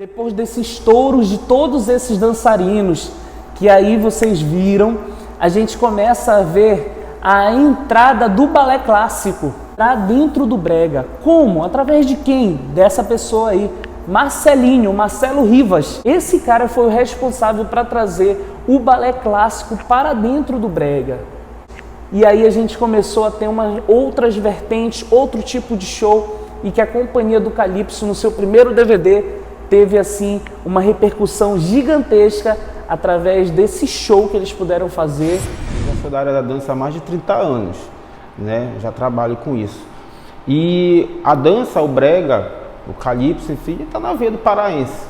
Depois desses touros de todos esses dançarinos que aí vocês viram, a gente começa a ver a entrada do balé clássico para dentro do brega. Como? Através de quem? Dessa pessoa aí, Marcelo Rivas. Esse cara foi o responsável para trazer o balé clássico para dentro do brega. E aí a gente começou a ter outras vertentes, outro tipo de show, e que a Companhia do Calypso, no seu primeiro DVD, teve assim uma repercussão gigantesca através desse show que eles puderam fazer. Eu já sou da área da dança há mais de 30 anos, né? Já trabalho com isso. E a dança, o brega, o calypso, enfim, está na veia do paraense.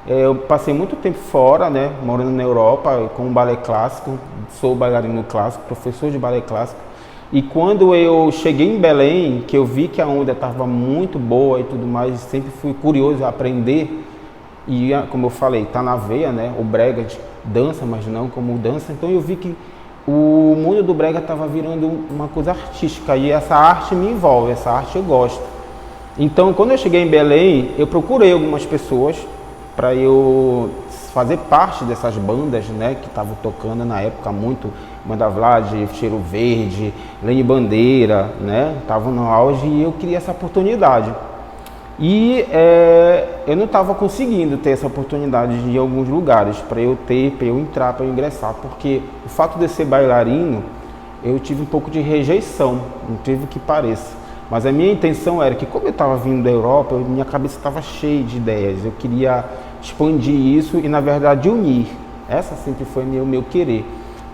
Eu passei muito tempo fora, né? Morando na Europa com o balé clássico, sou bailarino clássico, professor de balé clássico. E quando eu cheguei em Belém, que eu vi que a onda estava muito boa e tudo mais, sempre fui curioso a aprender. E como eu falei, tá na veia, né? O brega de dança, mas não como dança. Então eu vi que o mundo do brega estava virando uma coisa artística e essa arte me envolve, essa arte eu gosto. Então quando eu cheguei em Belém, eu procurei algumas pessoas para eu fazer parte dessas bandas, né, que estavam tocando na época muito, Banda Vlad, Cheiro Verde, Lene Bandeira, né, estavam no auge e eu queria essa oportunidade. E eu não estava conseguindo ter essa oportunidade de ir em alguns lugares para eu entrar, para eu ingressar, porque o fato de eu ser bailarino, eu tive um pouco de rejeição, incrível que pareça. Mas a minha intenção era que, como eu estava vindo da Europa, minha cabeça estava cheia de ideias, eu queria expandir isso e, na verdade, unir. Essa sempre foi o meu querer.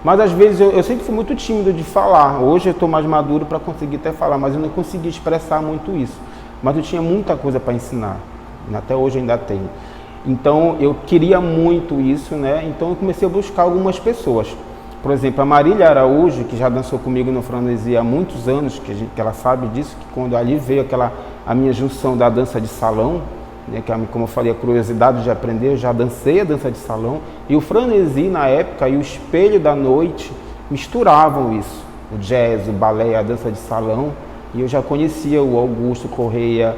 Mas, às vezes, eu sempre fui muito tímido de falar. Hoje eu estou mais maduro para conseguir até falar, mas eu não conseguia expressar muito isso. Mas eu tinha muita coisa para ensinar, até hoje ainda tenho. Então eu queria muito isso, né? Então eu comecei a buscar algumas pessoas. Por exemplo, a Marília Araújo, que já dançou comigo no Frenesi há muitos anos, que ela sabe disso, que quando ali veio a minha junção da dança de salão, né? Que como eu falei, a curiosidade de aprender, eu já dancei a dança de salão, e o Frenesi na época e o Espelho da Noite misturavam isso, o jazz, o balé, a dança de salão. E eu já conhecia o Augusto Correia,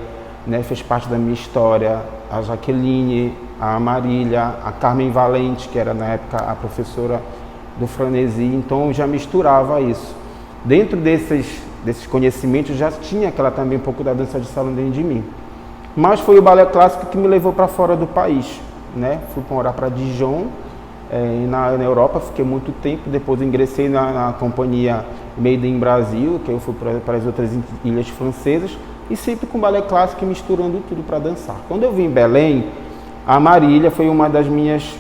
né, fez parte da minha história, a Jaqueline, a Marília, a Carmen Valente, que era na época a professora do Frenesi, então eu já misturava isso. Dentro desses conhecimentos já tinha também um pouco da dança de salão dentro de mim. Mas foi o balé clássico que me levou para fora do país, né? Fui morar para Dijon, na Europa, fiquei muito tempo, depois ingressei na companhia Made in Brasil, que eu fui para as outras ilhas francesas, e sempre com balé clássico e misturando tudo para dançar. Quando eu vim em Belém, a Marília foi uma das minhas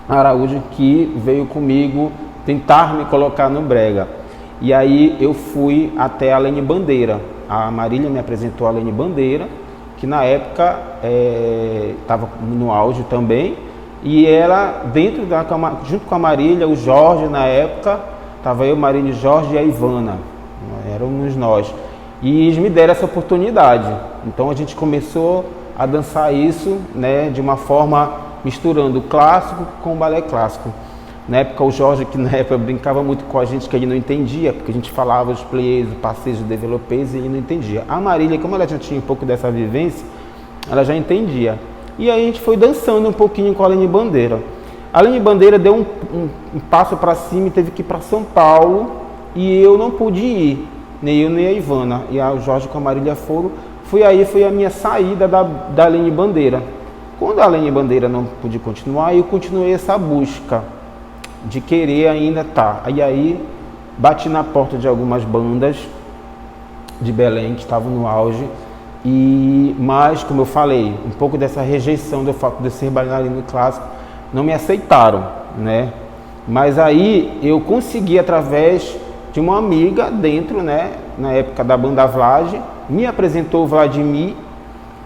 Araújo que veio comigo tentar me colocar no brega. E aí eu fui até a Lene Bandeira. A Marília me apresentou a Lene Bandeira, que na época estava no auge também, e ela, junto com a Marília, o Jorge na época, estava eu, Marília, Jorge e a Ivana, éramos nós. E eles me deram essa oportunidade. Então a gente começou a dançar isso, né, de uma forma misturando o clássico com o balé clássico. Na época o Jorge, que na época brincava muito com a gente, que ele não entendia, porque a gente falava os pliés, os passeios, os développés, e ele não entendia. A Marília, como ela já tinha um pouco dessa vivência, ela já entendia. E aí a gente foi dançando um pouquinho com a Lene Bandeira. A Lene Bandeira deu um passo para cima e teve que ir para São Paulo, e eu não pude ir, nem eu nem a Ivana. E o Jorge com a Marília foram. Foi a minha saída da Lene Bandeira. Quando a Lene Bandeira não pude continuar, eu continuei essa busca de querer ainda estar. E aí bati na porta de algumas bandas de Belém que estavam no auge. Mas, como eu falei, um pouco dessa rejeição do fato de eu ser bailarino clássico, não me aceitaram, né? Mas aí eu consegui, através de uma amiga dentro, né, na época da Banda Vlad, me apresentou o Vladimir,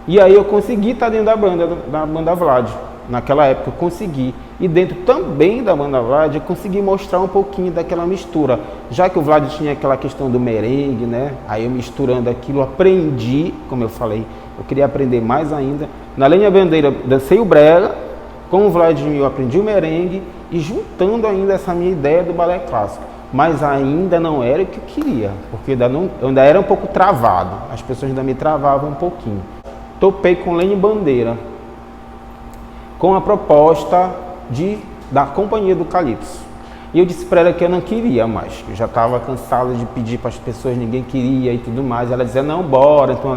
e aí eu consegui estar dentro da Banda Vlad. Naquela época eu consegui. E dentro também da Banda Vlad eu consegui mostrar um pouquinho daquela mistura. Já que o Vlad tinha aquela questão do merengue, né? Aí eu misturando aquilo, aprendi, como eu falei, eu queria aprender mais ainda. Na Lene Bandeira dancei o brega, com o Vladimir eu aprendi o merengue, e juntando ainda essa minha ideia do balé clássico. Mas ainda não era o que eu queria, porque eu ainda era um pouco travado, as pessoas ainda me travavam um pouquinho. Topei com Lene Bandeira. com a proposta da Companhia do Calypso. E eu disse para ela que eu não queria mais, que eu já estava cansado de pedir para as pessoas, ninguém queria e tudo mais. Ela dizia, não, bora. Então,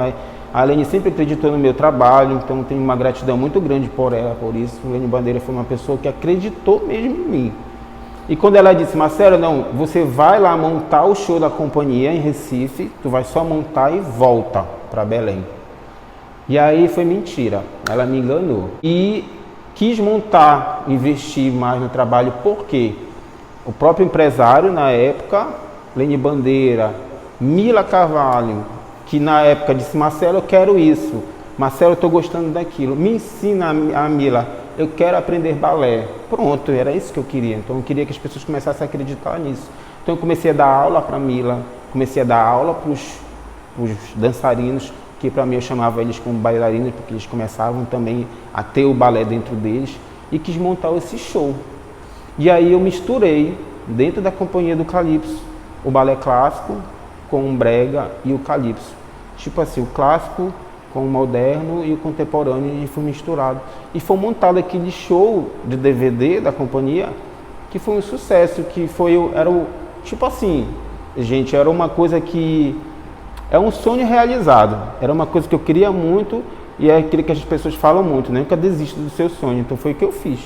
a Lene sempre acreditou no meu trabalho, então tenho uma gratidão muito grande por ela, por isso. A Lene Bandeira foi uma pessoa que acreditou mesmo em mim. E quando ela disse, Marcelo, não, você vai lá montar o show da companhia em Recife, tu vai só montar e volta para Belém. E aí foi mentira, ela me enganou. E quis montar, investir mais no trabalho, por quê? O próprio empresário na época, Lene Bandeira, Mila Carvalho, que na época disse, Marcelo, eu quero isso, Marcelo, eu estou gostando daquilo, me ensina a Mila, eu quero aprender balé. Pronto, era isso que eu queria. Então eu queria que as pessoas começassem a acreditar nisso. Então eu comecei a dar aula para a Mila, comecei a dar aula para os dançarinos, que para mim eu chamava eles como bailarinos, porque eles começavam também a ter o balé dentro deles, e quis montar esse show. E aí eu misturei, dentro da Companhia do Calypso, o balé clássico com o brega e o calypso. Tipo assim, o clássico com o moderno e o contemporâneo, e foi misturado. E foi montado aquele show de DVD da companhia, que foi um sucesso, tipo assim, gente, era uma coisa que é um sonho realizado, era uma coisa que eu queria muito, e é aquilo que as pessoas falam muito, né? Nunca desista do seu sonho. Então foi o que eu fiz.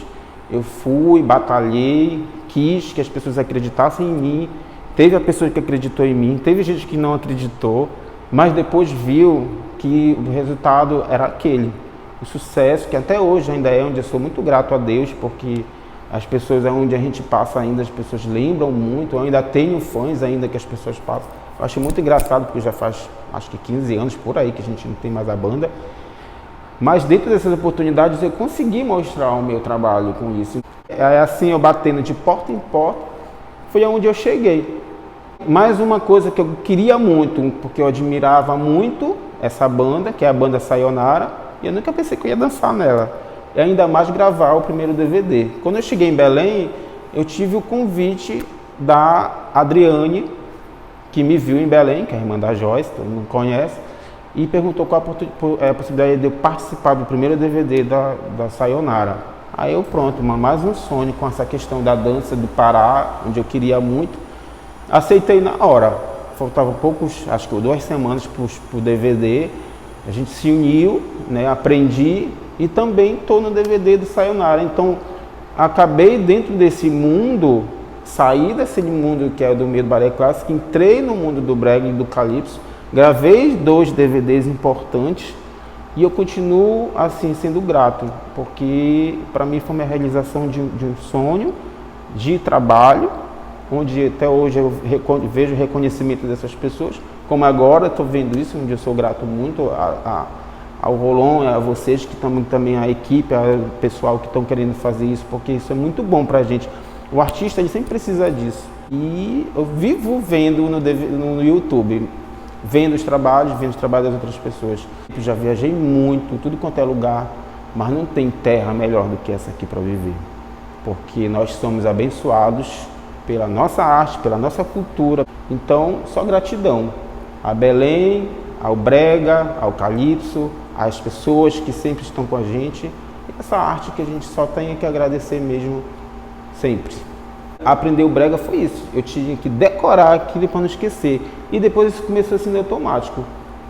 Eu fui, batalhei, quis que as pessoas acreditassem em mim. Teve a pessoa que acreditou em mim, teve gente que não acreditou, mas depois viu que o resultado era aquele. O sucesso, que até hoje ainda é, onde eu sou muito grato a Deus, porque as pessoas, é onde a gente passa ainda, as pessoas lembram muito, eu ainda tenho fãs ainda que as pessoas passam. Eu acho muito engraçado, porque já faz, acho que 15 anos por aí, que a gente não tem mais a banda. Mas dentro dessas oportunidades eu consegui mostrar o meu trabalho com isso. É assim, eu batendo de porta em porta, foi aonde eu cheguei. Mais uma coisa que eu queria muito, porque eu admirava muito essa banda, que é a banda Sayonara, e eu nunca pensei que eu ia dançar nela. E ainda mais gravar o primeiro DVD. Quando eu cheguei em Belém, eu tive o convite da Adriane, que me viu em Belém, que é a irmã da Joyce, todo mundo conhece, e perguntou qual a possibilidade de eu participar do primeiro DVD da Sayonara. Aí eu pronto, mais um sonho com essa questão da dança do Pará, onde eu queria muito. Aceitei na hora, faltavam poucos, acho que 2 semanas para o DVD, a gente se uniu, né, aprendi e também estou no DVD do Sayonara. Então acabei dentro desse mundo, saí desse mundo que é do meio do balé clássico, entrei no mundo do brega e do calypso, gravei 2 DVDs importantes e eu continuo assim sendo grato, porque para mim foi uma realização de um sonho, de trabalho, onde até hoje eu vejo o reconhecimento dessas pessoas, como agora estou vendo isso, onde eu sou grato muito ao Rolon, a vocês que estão também, a equipe, ao pessoal que estão querendo fazer isso, porque isso é muito bom para a gente. O artista, ele sempre precisa disso. E eu vivo vendo no YouTube, vendo os trabalhos das outras pessoas. Eu já viajei muito, tudo quanto é lugar, mas não tem terra melhor do que essa aqui para viver, porque nós somos abençoados pela nossa arte, pela nossa cultura. Então, só gratidão a Belém, ao brega, ao calypso, às pessoas que sempre estão com a gente. E essa arte que a gente só tem que agradecer mesmo, sempre. Aprender o brega foi isso. Eu tinha que decorar aquilo para não esquecer. E depois isso começou assim automático.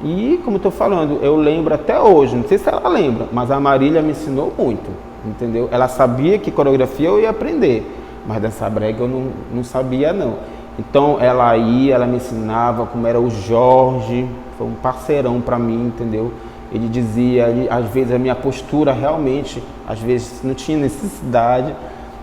E, como estou falando, eu lembro até hoje, não sei se ela lembra, mas a Marília me ensinou muito, entendeu? Ela sabia que coreografia eu ia aprender, mas dançar brega eu não sabia não. Então ela me ensinava como era o Jorge, foi um parceirão para mim, entendeu? Ele dizia, às vezes a minha postura realmente, às vezes não tinha necessidade,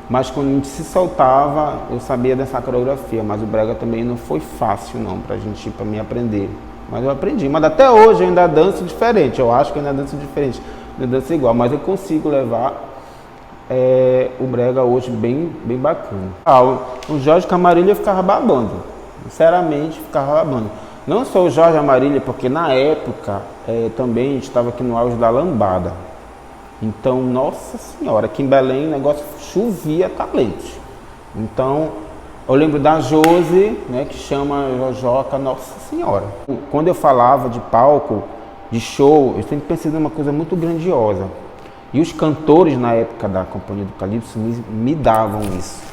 mas quando a gente se soltava, eu sabia dançar coreografia, mas o brega também não foi fácil não, para mim aprender. Mas eu aprendi, mas até hoje eu ainda danço diferente, eu acho que eu ainda danço diferente, não danço igual, mas eu consigo levar o brega hoje bem bacana. O Jorge com a Marília eu ficava babando, sinceramente ficava babando. Não só o Jorge e a Marília, porque na época também a gente estava aqui no auge da lambada. Então, nossa senhora, aqui em Belém o negócio chovia talentos. Então, eu lembro da Josi, né, que chama Jojoca, nossa senhora. Quando eu falava de palco, de show, eu sempre pensei numa coisa muito grandiosa. E os cantores na época da Companhia do Calypso me davam isso,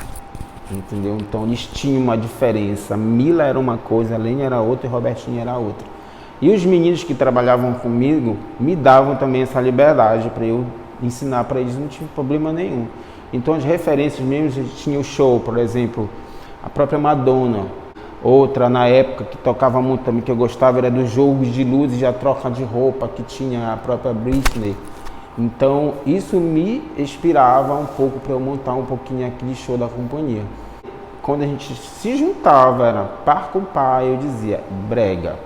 entendeu? Então eles tinham uma diferença. Mila era uma coisa, Lene era outra e Robertinho era outra. E os meninos que trabalhavam comigo me davam também essa liberdade para eu ensinar para eles, não tive problema nenhum. Então as referências mesmo, tinha o show, por exemplo, a própria Madonna. Outra na época que tocava muito também, que eu gostava, era dos jogos de luzes e a troca de roupa que tinha a própria Britney. Então isso me inspirava um pouco para eu montar um pouquinho aquele show da companhia. Quando a gente se juntava, era par com par, eu dizia brega.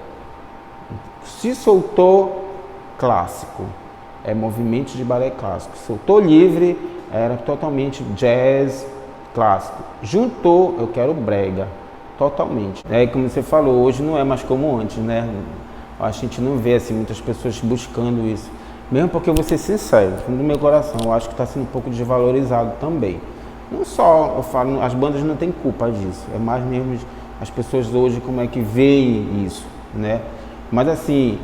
Se soltou, clássico, é movimento de balé clássico. Soltou livre, era totalmente jazz clássico. Juntou, eu quero brega, totalmente. É como você falou, hoje não é mais como antes, né? A gente não vê assim muitas pessoas buscando isso. Mesmo porque eu vou ser sincero, no fundo do meu coração, eu acho que está sendo um pouco desvalorizado também. Não só, eu falo, as bandas não têm culpa disso, é mais mesmo as pessoas hoje como é que veem isso, né? Mas assim,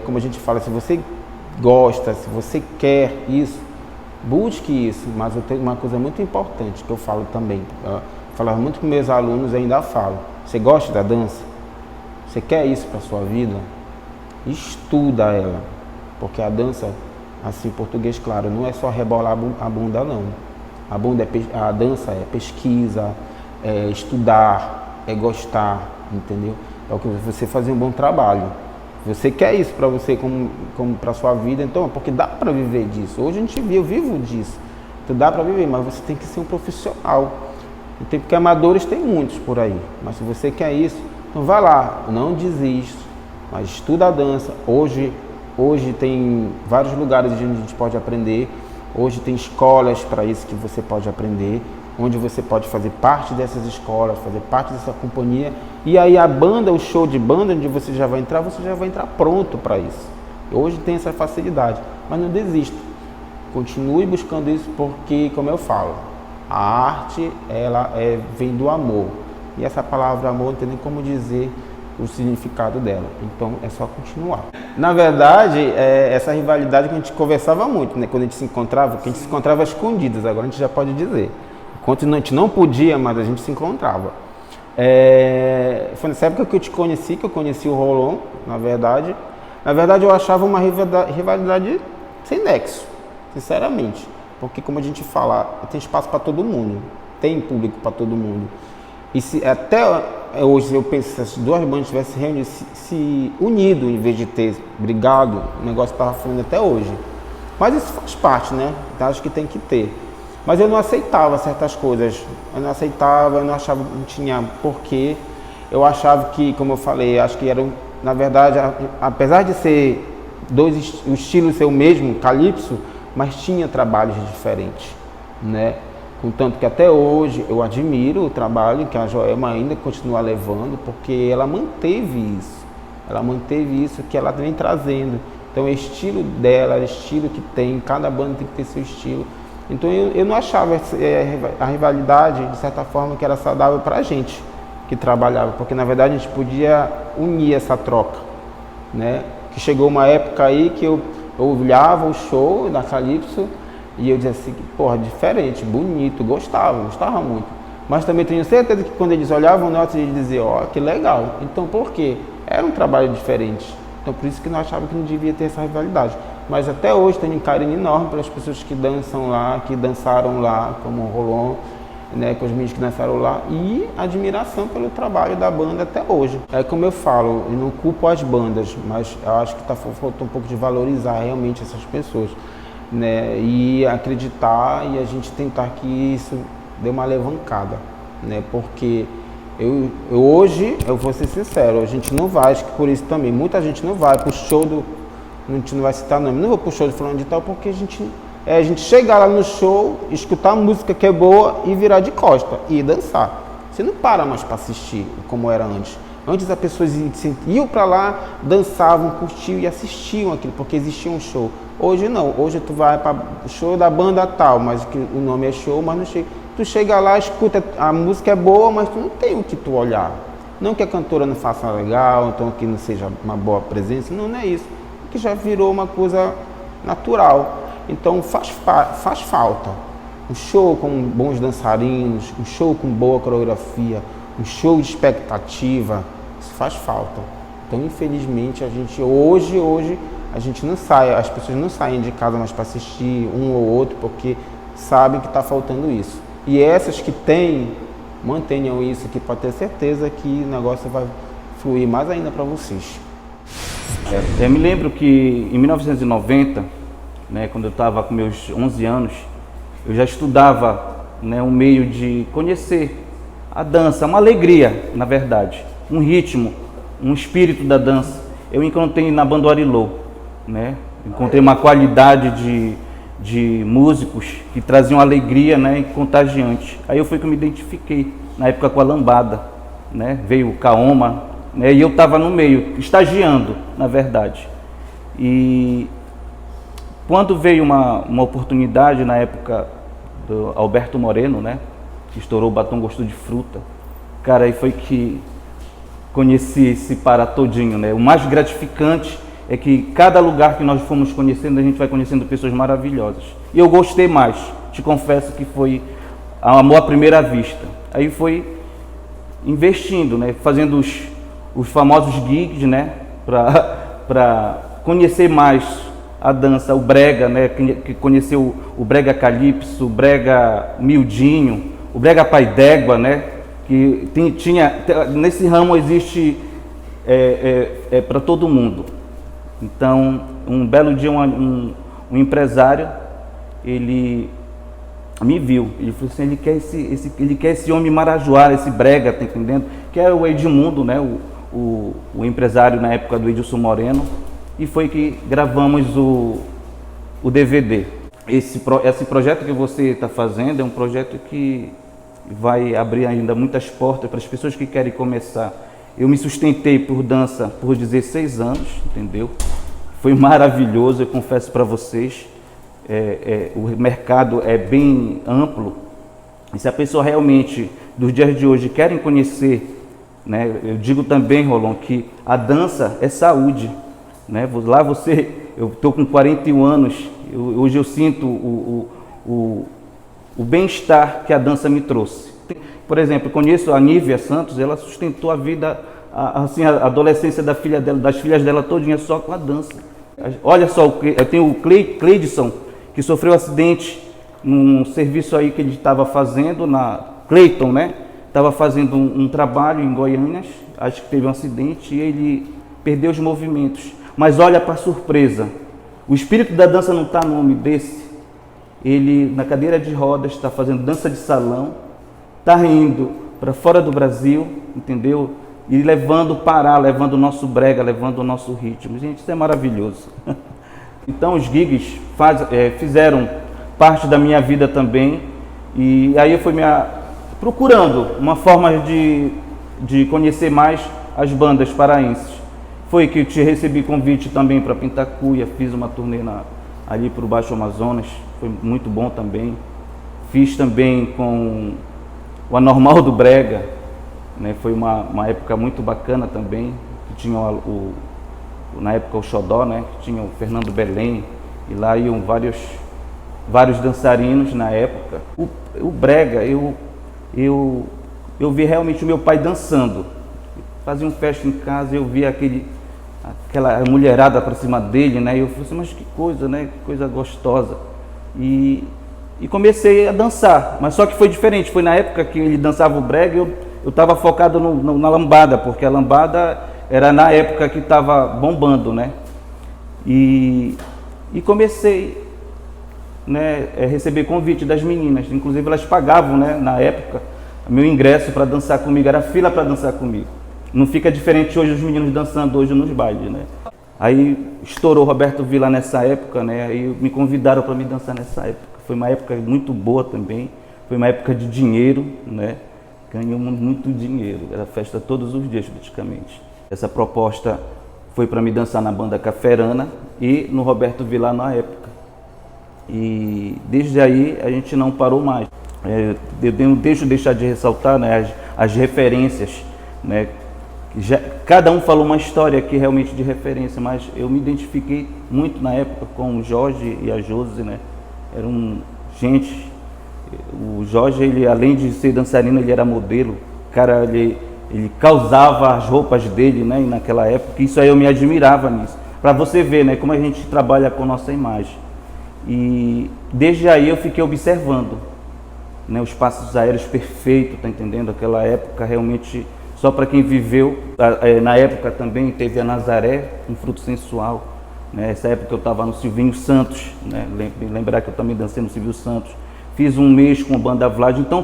como a gente fala, se você gosta, se você quer isso, busque isso. Mas eu tenho uma coisa muito importante que eu falo também, eu falava muito com meus alunos e ainda falo, você gosta da dança? Você quer isso para a sua vida? Estuda ela, porque a dança, assim em português claro, não é só rebolar a bunda não. A dança é pesquisa, é estudar, é gostar, entendeu? É o que você fazer um bom trabalho. Você quer isso para você como para sua vida, então, porque dá para viver disso. Hoje a gente vive, eu vivo disso. Então dá para viver, mas você tem que ser um profissional. Porque amadores tem muitos por aí. Mas se você quer isso, então vai lá, não desista, mas estuda a dança. Hoje tem vários lugares onde a gente pode aprender. Hoje tem escolas para isso que você pode aprender, onde você pode fazer parte dessas escolas, fazer parte dessa companhia. E aí a banda, o show de banda, onde você já vai entrar pronto para isso. Hoje tem essa facilidade, mas não desista. Continue buscando isso porque, como eu falo, a arte ela vem do amor. E essa palavra amor não tem nem como dizer o significado dela. Então é só continuar. Na verdade, essa rivalidade que a gente conversava muito, né? Quando a gente se encontrava, porque a gente se encontrava escondidas, agora a gente já pode dizer. Enquanto a gente não podia, mas a gente se encontrava. Foi nessa época que eu te conheci, que eu conheci o Rolon, na verdade. Na verdade, eu achava uma rivalidade sem nexo, sinceramente. Porque, como a gente fala, tem espaço para todo mundo, tem público para todo mundo. E se até hoje eu penso que se as duas bandas tivessem reunido, se unido, em vez de ter brigado, o negócio estava fluindo até hoje. Mas isso faz parte, né? Então, acho que tem que ter. Mas eu não aceitava certas coisas, eu não achava, não tinha porquê. Eu achava que, como eu falei, acho que eram, na verdade, apesar de ser o estilo ser o mesmo, Calypso, mas tinha trabalhos diferentes, né? Contanto que até hoje eu admiro o trabalho que a Joelma ainda continua levando, porque ela manteve isso que ela vem trazendo. Então o estilo dela, o estilo que tem, cada banda tem que ter seu estilo. Então eu não achava a rivalidade, de certa forma, que era saudável para a gente que trabalhava, porque na verdade a gente podia unir essa troca, né? Que chegou uma época aí que eu olhava o show da Calypso e eu dizia assim, porra, diferente, bonito, gostava muito. Mas também tenho certeza que quando eles olhavam nós, eles diziam, ó, que legal. Então por quê? Era um trabalho diferente. Então por isso que nós achávamos que não devia ter essa rivalidade. Mas até hoje tenho um carinho enorme pelas pessoas que dançam lá, que dançaram lá, como o Rolon, né, com os meninos que dançaram lá, e admiração pelo trabalho da banda até hoje. É como eu falo, eu não culpo as bandas, mas eu acho que faltou um pouco de valorizar realmente essas pessoas, né, e acreditar e a gente tentar que isso dê uma alavancada, né, porque hoje, eu vou ser sincero, a gente não vai, acho que por isso também, muita gente não vai pro show a gente não vai citar nome, não vou pro show de fulano de tal, porque a gente chegar lá no show, escutar a música que é boa e virar de costa e dançar. Você não para mais para assistir como era antes. Antes as pessoas iam para lá, dançavam, curtiam e assistiam aquilo, porque existia um show. Hoje não, hoje tu vai para o show da banda tal, mas o nome é show, mas não chega. Tu chega lá, escuta, a música é boa, mas tu não tem o que tu olhar. Não que a cantora não faça legal, então que não seja uma boa presença, não é isso. Que já virou uma coisa natural. Então faz falta um show com bons dançarinos, um show com boa coreografia, um show de expectativa, isso faz falta. Então, infelizmente, a gente hoje a gente não sai, as pessoas não saem de casa mais para assistir um ou outro porque sabem que está faltando isso. E essas que têm, mantenham isso aqui para ter certeza que o negócio vai fluir mais ainda para vocês. Eu me lembro que em 1990, né, quando eu estava com meus 11 anos, eu já estudava, né, um meio de conhecer a dança, uma alegria, na verdade, um ritmo, um espírito da dança. Eu encontrei na banda Arilô, né, encontrei uma qualidade de músicos que traziam alegria, né, contagiante. Aí eu fui que eu me identifiquei, na época com a lambada, né, veio o Kaoma, né, e eu estava no meio, estagiando, na verdade. E quando veio uma oportunidade, na época do Alberto Moreno, né, que estourou o Batom Gosto de Fruta, cara, aí foi que conheci esse Pará todinho, né. O mais gratificante é que cada lugar que nós fomos conhecendo, a gente vai conhecendo pessoas maravilhosas. E eu gostei mais, te confesso que foi amor à primeira vista. Aí foi investindo, né, fazendo os famosos gigs, né, para conhecer mais a dança, o brega, né, que conheceu o brega calypso, o brega miudinho, o brega pai d'égua, né, que nesse ramo existe para todo mundo. Então, um belo dia, um empresário, ele me viu, ele falou assim, ele quer esse homem marajoara, esse brega, tá entendendo? Que era o Edmundo, né, o empresário na época do Edilson Moreno, e foi que gravamos o DVD. Esse projeto que você está fazendo é um projeto que vai abrir ainda muitas portas para as pessoas que querem começar. Eu me sustentei por dança por 16 anos, entendeu? Foi maravilhoso, eu confesso para vocês. O mercado é bem amplo. E se a pessoa realmente, dos dias de hoje, querem conhecer, né? Eu digo também, Rolon, que a dança é saúde, né? Eu estou com 41 anos, hoje eu sinto o bem-estar que a dança me trouxe. Por exemplo, eu conheço a Nívia Santos, ela sustentou a vida, assim, a adolescência das filhas dela todinha só com a dança. Olha só, eu tenho o Cleidson, que sofreu um acidente num serviço aí que ele estava fazendo, Cleiton, né? Estava fazendo um trabalho em Goiânia, acho que teve um acidente e ele perdeu os movimentos. Mas olha para a surpresa, o espírito da dança não está no homem desse. Ele, na cadeira de rodas, está fazendo dança de salão, está indo para fora do Brasil, entendeu? E levando o Pará, levando o nosso brega, levando o nosso ritmo. Gente, isso é maravilhoso. Então os gigs fizeram parte da minha vida também. E aí eu fui procurando uma forma de conhecer mais as bandas paraenses. Foi que eu te recebi convite também para Pintacuia, fiz uma turnê ali para o Baixo Amazonas, foi muito bom também. Fiz também com o Anormal do Brega, né? Foi uma época muito bacana também, que tinha na época o Xodó, né? Que tinha o Fernando Belém, e lá iam vários dançarinos na época. O Brega, eu vi realmente o meu pai dançando. Fazia um festa em casa, eu via aquela mulherada para cima dele, né? E eu falei assim, mas que coisa, né? Que coisa gostosa. E comecei a dançar, mas só que foi diferente. Foi na época que ele dançava o brega, eu estava focado na lambada, porque a lambada era na época que estava bombando, né? E comecei, né, a receber convite das meninas, inclusive elas pagavam, né, na época, meu ingresso para dançar comigo, era fila para dançar comigo. Não fica diferente hoje os meninos dançando hoje nos bailes, né? Aí estourou Roberto Vilar nessa época, né? Aí me convidaram para me dançar nessa época. Foi uma época muito boa também, foi uma época de dinheiro, né? Ganhamos muito dinheiro, era festa todos os dias praticamente. Essa proposta foi para me dançar na banda Caferana e no Roberto Vilar na época. E desde aí a gente não parou mais. Eu deixo de ressaltar, né, as referências, né, Cada um falou uma história aqui realmente de referência, mas eu me identifiquei muito na época com o Jorge e a Josi, né? Gente, o Jorge, ele além de ser dançarino, ele era modelo. Cara, ele causava as roupas dele, né? E naquela época, isso aí eu me admirava nisso. Para você ver, né? Como a gente trabalha com nossa imagem. E desde aí eu fiquei observando, né? Os passos aéreos perfeitos, tá entendendo? Aquela época realmente... Só para quem viveu, na época também teve a Nazaré, um fruto sensual. Né? Essa época eu estava no Silvinho Santos, né? Lembrar que eu também dancei no Silvinho Santos. Fiz um mês com a banda Vlad, então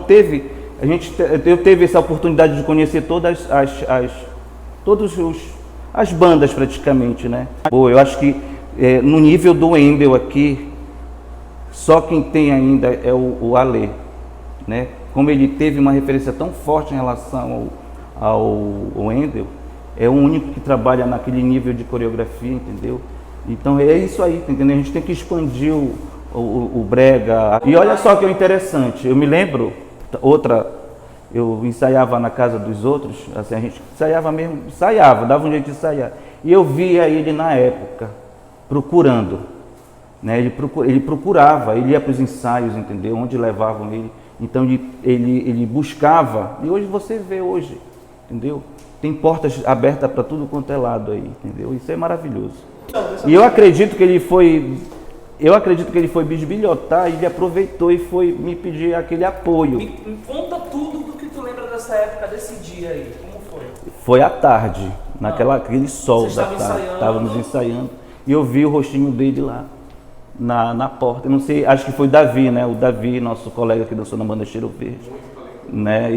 eu teve essa oportunidade de conhecer todas as bandas praticamente. Né? Pô, eu acho que no nível do Wendel aqui, só quem tem ainda é o Alê. Né? Como ele teve uma referência tão forte em relação ao Wendel, é o único que trabalha naquele nível de coreografia, entendeu? Então é isso aí, entendeu? A gente tem que expandir o brega. E olha só que é interessante, eu me lembro, eu ensaiava na casa dos outros, assim, a gente ensaiava, dava um jeito de ensaiar. E eu via ele na época, procurando, né? Ele procurava, ele ia para os ensaios, entendeu? Onde levavam ele. Então ele buscava, e hoje você vê hoje, entendeu? Tem portas abertas para tudo quanto é lado aí, entendeu? Isso é maravilhoso. E eu acredito que ele foi bisbilhotar, e ele aproveitou e foi me pedir aquele apoio. Me conta tudo do que tu lembra dessa época, desse dia aí, como foi? Foi à tarde, aquele sol da tarde, estávamos ensaiando, e eu vi o rostinho dele lá, na porta. Eu não sei, acho que foi o Davi, né? O Davi, nosso colega que dançou na banda Cheiro Verde. Né?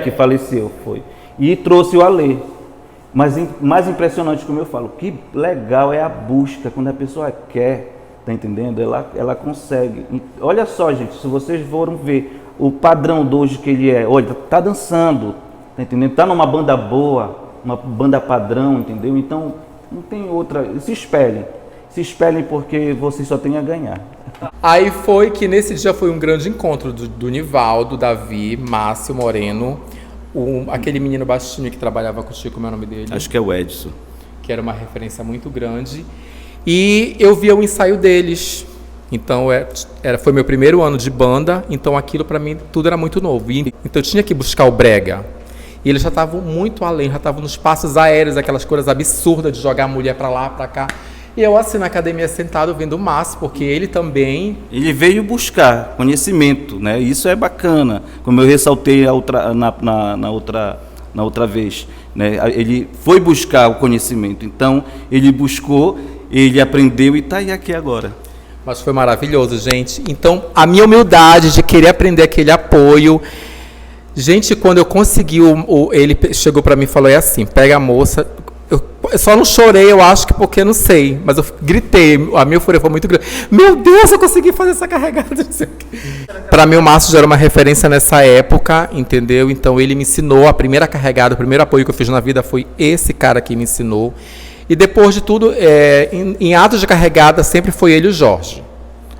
Que faleceu, foi. E trouxe o Alê. Mas mais impressionante, como eu falo, que legal é a busca, quando a pessoa quer, tá entendendo? Ela consegue. Olha só, gente, se vocês foram ver o padrão de hoje que ele é, olha, tá dançando, tá entendendo? Tá numa banda boa, uma banda padrão, entendeu? Então, não tem outra. Se espelhem porque vocês só têm a ganhar. Aí foi que nesse dia foi um grande encontro do Nivaldo, Davi, Márcio Moreno, aquele menino baixinho que trabalhava com o Chico, como é o nome dele? Acho que é o Edson. Que era uma referência muito grande. E eu via o ensaio deles. Então foi meu primeiro ano de banda, então aquilo para mim tudo era muito novo. Então eu tinha que buscar o brega. E eles já estavam muito além, já estavam nos passos aéreos, aquelas coisas absurdas de jogar a mulher para lá, para cá. E eu assim na academia sentado vendo o Márcio, porque ele também... Ele veio buscar conhecimento, né? Isso é bacana, como eu ressaltei na outra vez. Né? Ele foi buscar o conhecimento, então ele buscou, ele aprendeu e está aí aqui agora. Mas foi maravilhoso, gente. Então a minha humildade de querer aprender aquele apoio... Gente, quando eu consegui, ele chegou para mim e falou, assim, pega a moça... Eu só não chorei, eu acho que porque não sei, mas eu gritei, a minha euforia foi muito grande. Meu Deus, eu consegui fazer essa carregada. Para mim o Márcio já era uma referência nessa época, entendeu? Então ele me ensinou a primeira carregada, o primeiro apoio que eu fiz na vida foi esse cara que me ensinou. E depois de tudo, em atos de carregada sempre foi ele e o Jorge.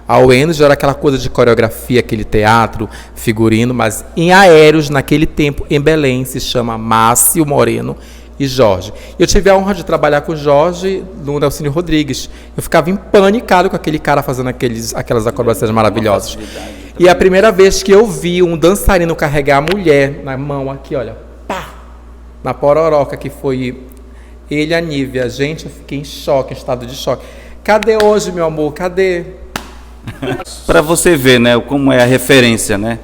A Wendel já era aquela coisa de coreografia, aquele teatro, figurino, mas em aéreos, naquele tempo, em Belém, se chama Márcio Moreno e Jorge. Eu tive a honra de trabalhar com o Jorge no Nelsinho Rodrigues. Eu ficava empanicado com aquele cara fazendo aquelas acrobacias maravilhosas. E a primeira vez que eu vi um dançarino carregar a mulher na mão aqui, olha, pá, na pororoca, que foi ele e a Nívia. Gente, eu fiquei em choque, em estado de choque. Cadê hoje, meu amor? Cadê? Para você ver, né, como é a referência, né?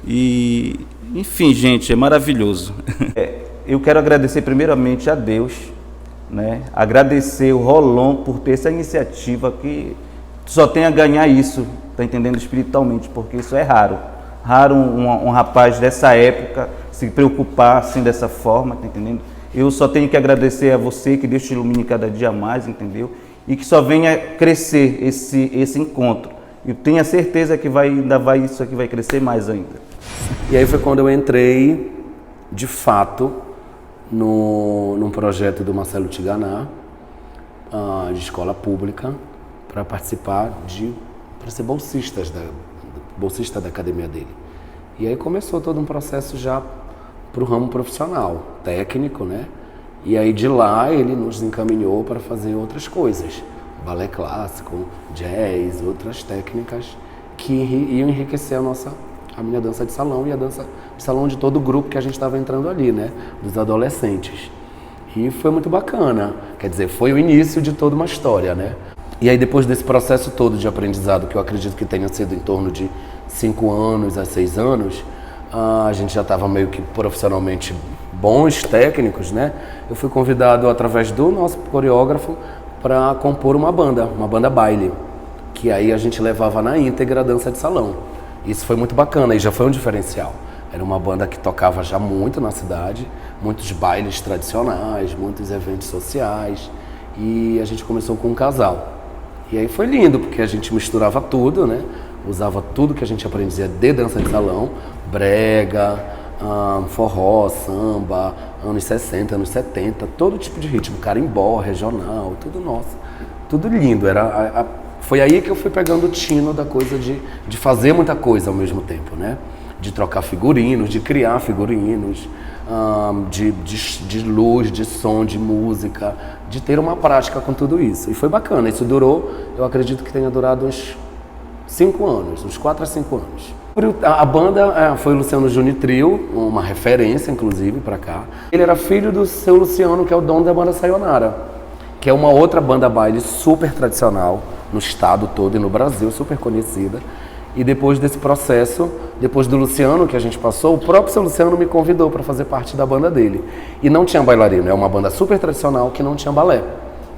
E, enfim, gente, é maravilhoso. Eu quero agradecer primeiramente a Deus, né? Agradecer o Rolon por ter essa iniciativa que só tem a ganhar isso, tá entendendo, espiritualmente, porque isso é raro. Raro um rapaz dessa época se preocupar assim dessa forma, tá entendendo? Eu só tenho que agradecer a você, que Deus te ilumine cada dia mais, entendeu? E que só venha crescer esse encontro. Eu tenho a certeza que isso aqui vai crescer mais ainda. E aí foi quando eu entrei, de fato, num projeto do Marcelo Tiganá, de escola pública, para participar para ser bolsista da academia dele. E aí começou todo um processo já para o ramo profissional, técnico, né? E aí de lá ele nos encaminhou para fazer outras coisas, balé clássico, jazz, outras técnicas que iam enriquecer a minha dança de salão e a dança de salão de todo o grupo que a gente estava entrando ali, né? Dos adolescentes. E foi muito bacana, quer dizer, foi o início de toda uma história, né? E aí depois desse processo todo de aprendizado, que eu acredito que tenha sido em torno de 5 anos a 6 anos, a gente já estava meio que profissionalmente bons técnicos, né? Eu fui convidado através do nosso coreógrafo para compor uma banda baile, que aí a gente levava na íntegra a dança de salão. Isso foi muito bacana e já foi um diferencial. Era uma banda que tocava já muito na cidade, muitos bailes tradicionais, muitos eventos sociais, e a gente começou com um casal. E aí foi lindo, porque a gente misturava tudo, né? Usava tudo que a gente aprendia de dança de salão, brega, forró, samba, anos 60, anos 70, todo tipo de ritmo, carimbó, regional, tudo nosso, tudo lindo. Foi aí que eu fui pegando o tino da coisa de fazer muita coisa ao mesmo tempo, né? De trocar figurinos, de criar figurinos, de luz, de som, de música, de ter uma prática com tudo isso. E foi bacana, isso durou, eu acredito que tenha durado uns 5 anos, uns 4 a 5 anos. A banda foi o Luciano Juni Trio, uma referência inclusive para cá. Ele era filho do seu Luciano, que é o dono da banda Sayonara, que é uma outra banda baile super tradicional no estado todo e no Brasil, super conhecida. E depois desse processo, depois do Luciano que a gente passou, o próprio seu Luciano me convidou para fazer parte da banda dele. E não tinha bailarino, é uma banda super tradicional que não tinha balé.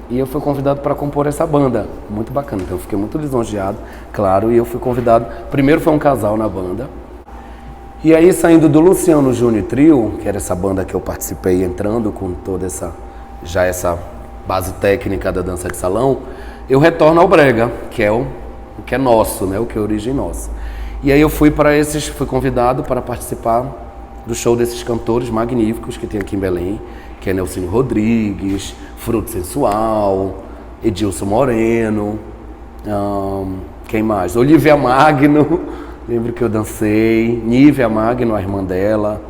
E eu fui convidado para compor essa banda, muito bacana, então eu fiquei muito lisonjeado, claro, e eu fui convidado, primeiro foi um casal na banda, e aí saindo do Luciano Juni Trio, que era essa banda que eu participei, entrando com toda essa base técnica da dança de salão, eu retorno ao brega, que é o que é nosso, né, o que é a origem nossa. E aí eu fui convidado para participar do show desses cantores magníficos que tem aqui em Belém, que é Nelsinho Rodrigues, Fruto Sensual, Edilson Moreno, quem mais? Olivia Magno, lembro que eu dancei, Nívia Magno, a irmã dela.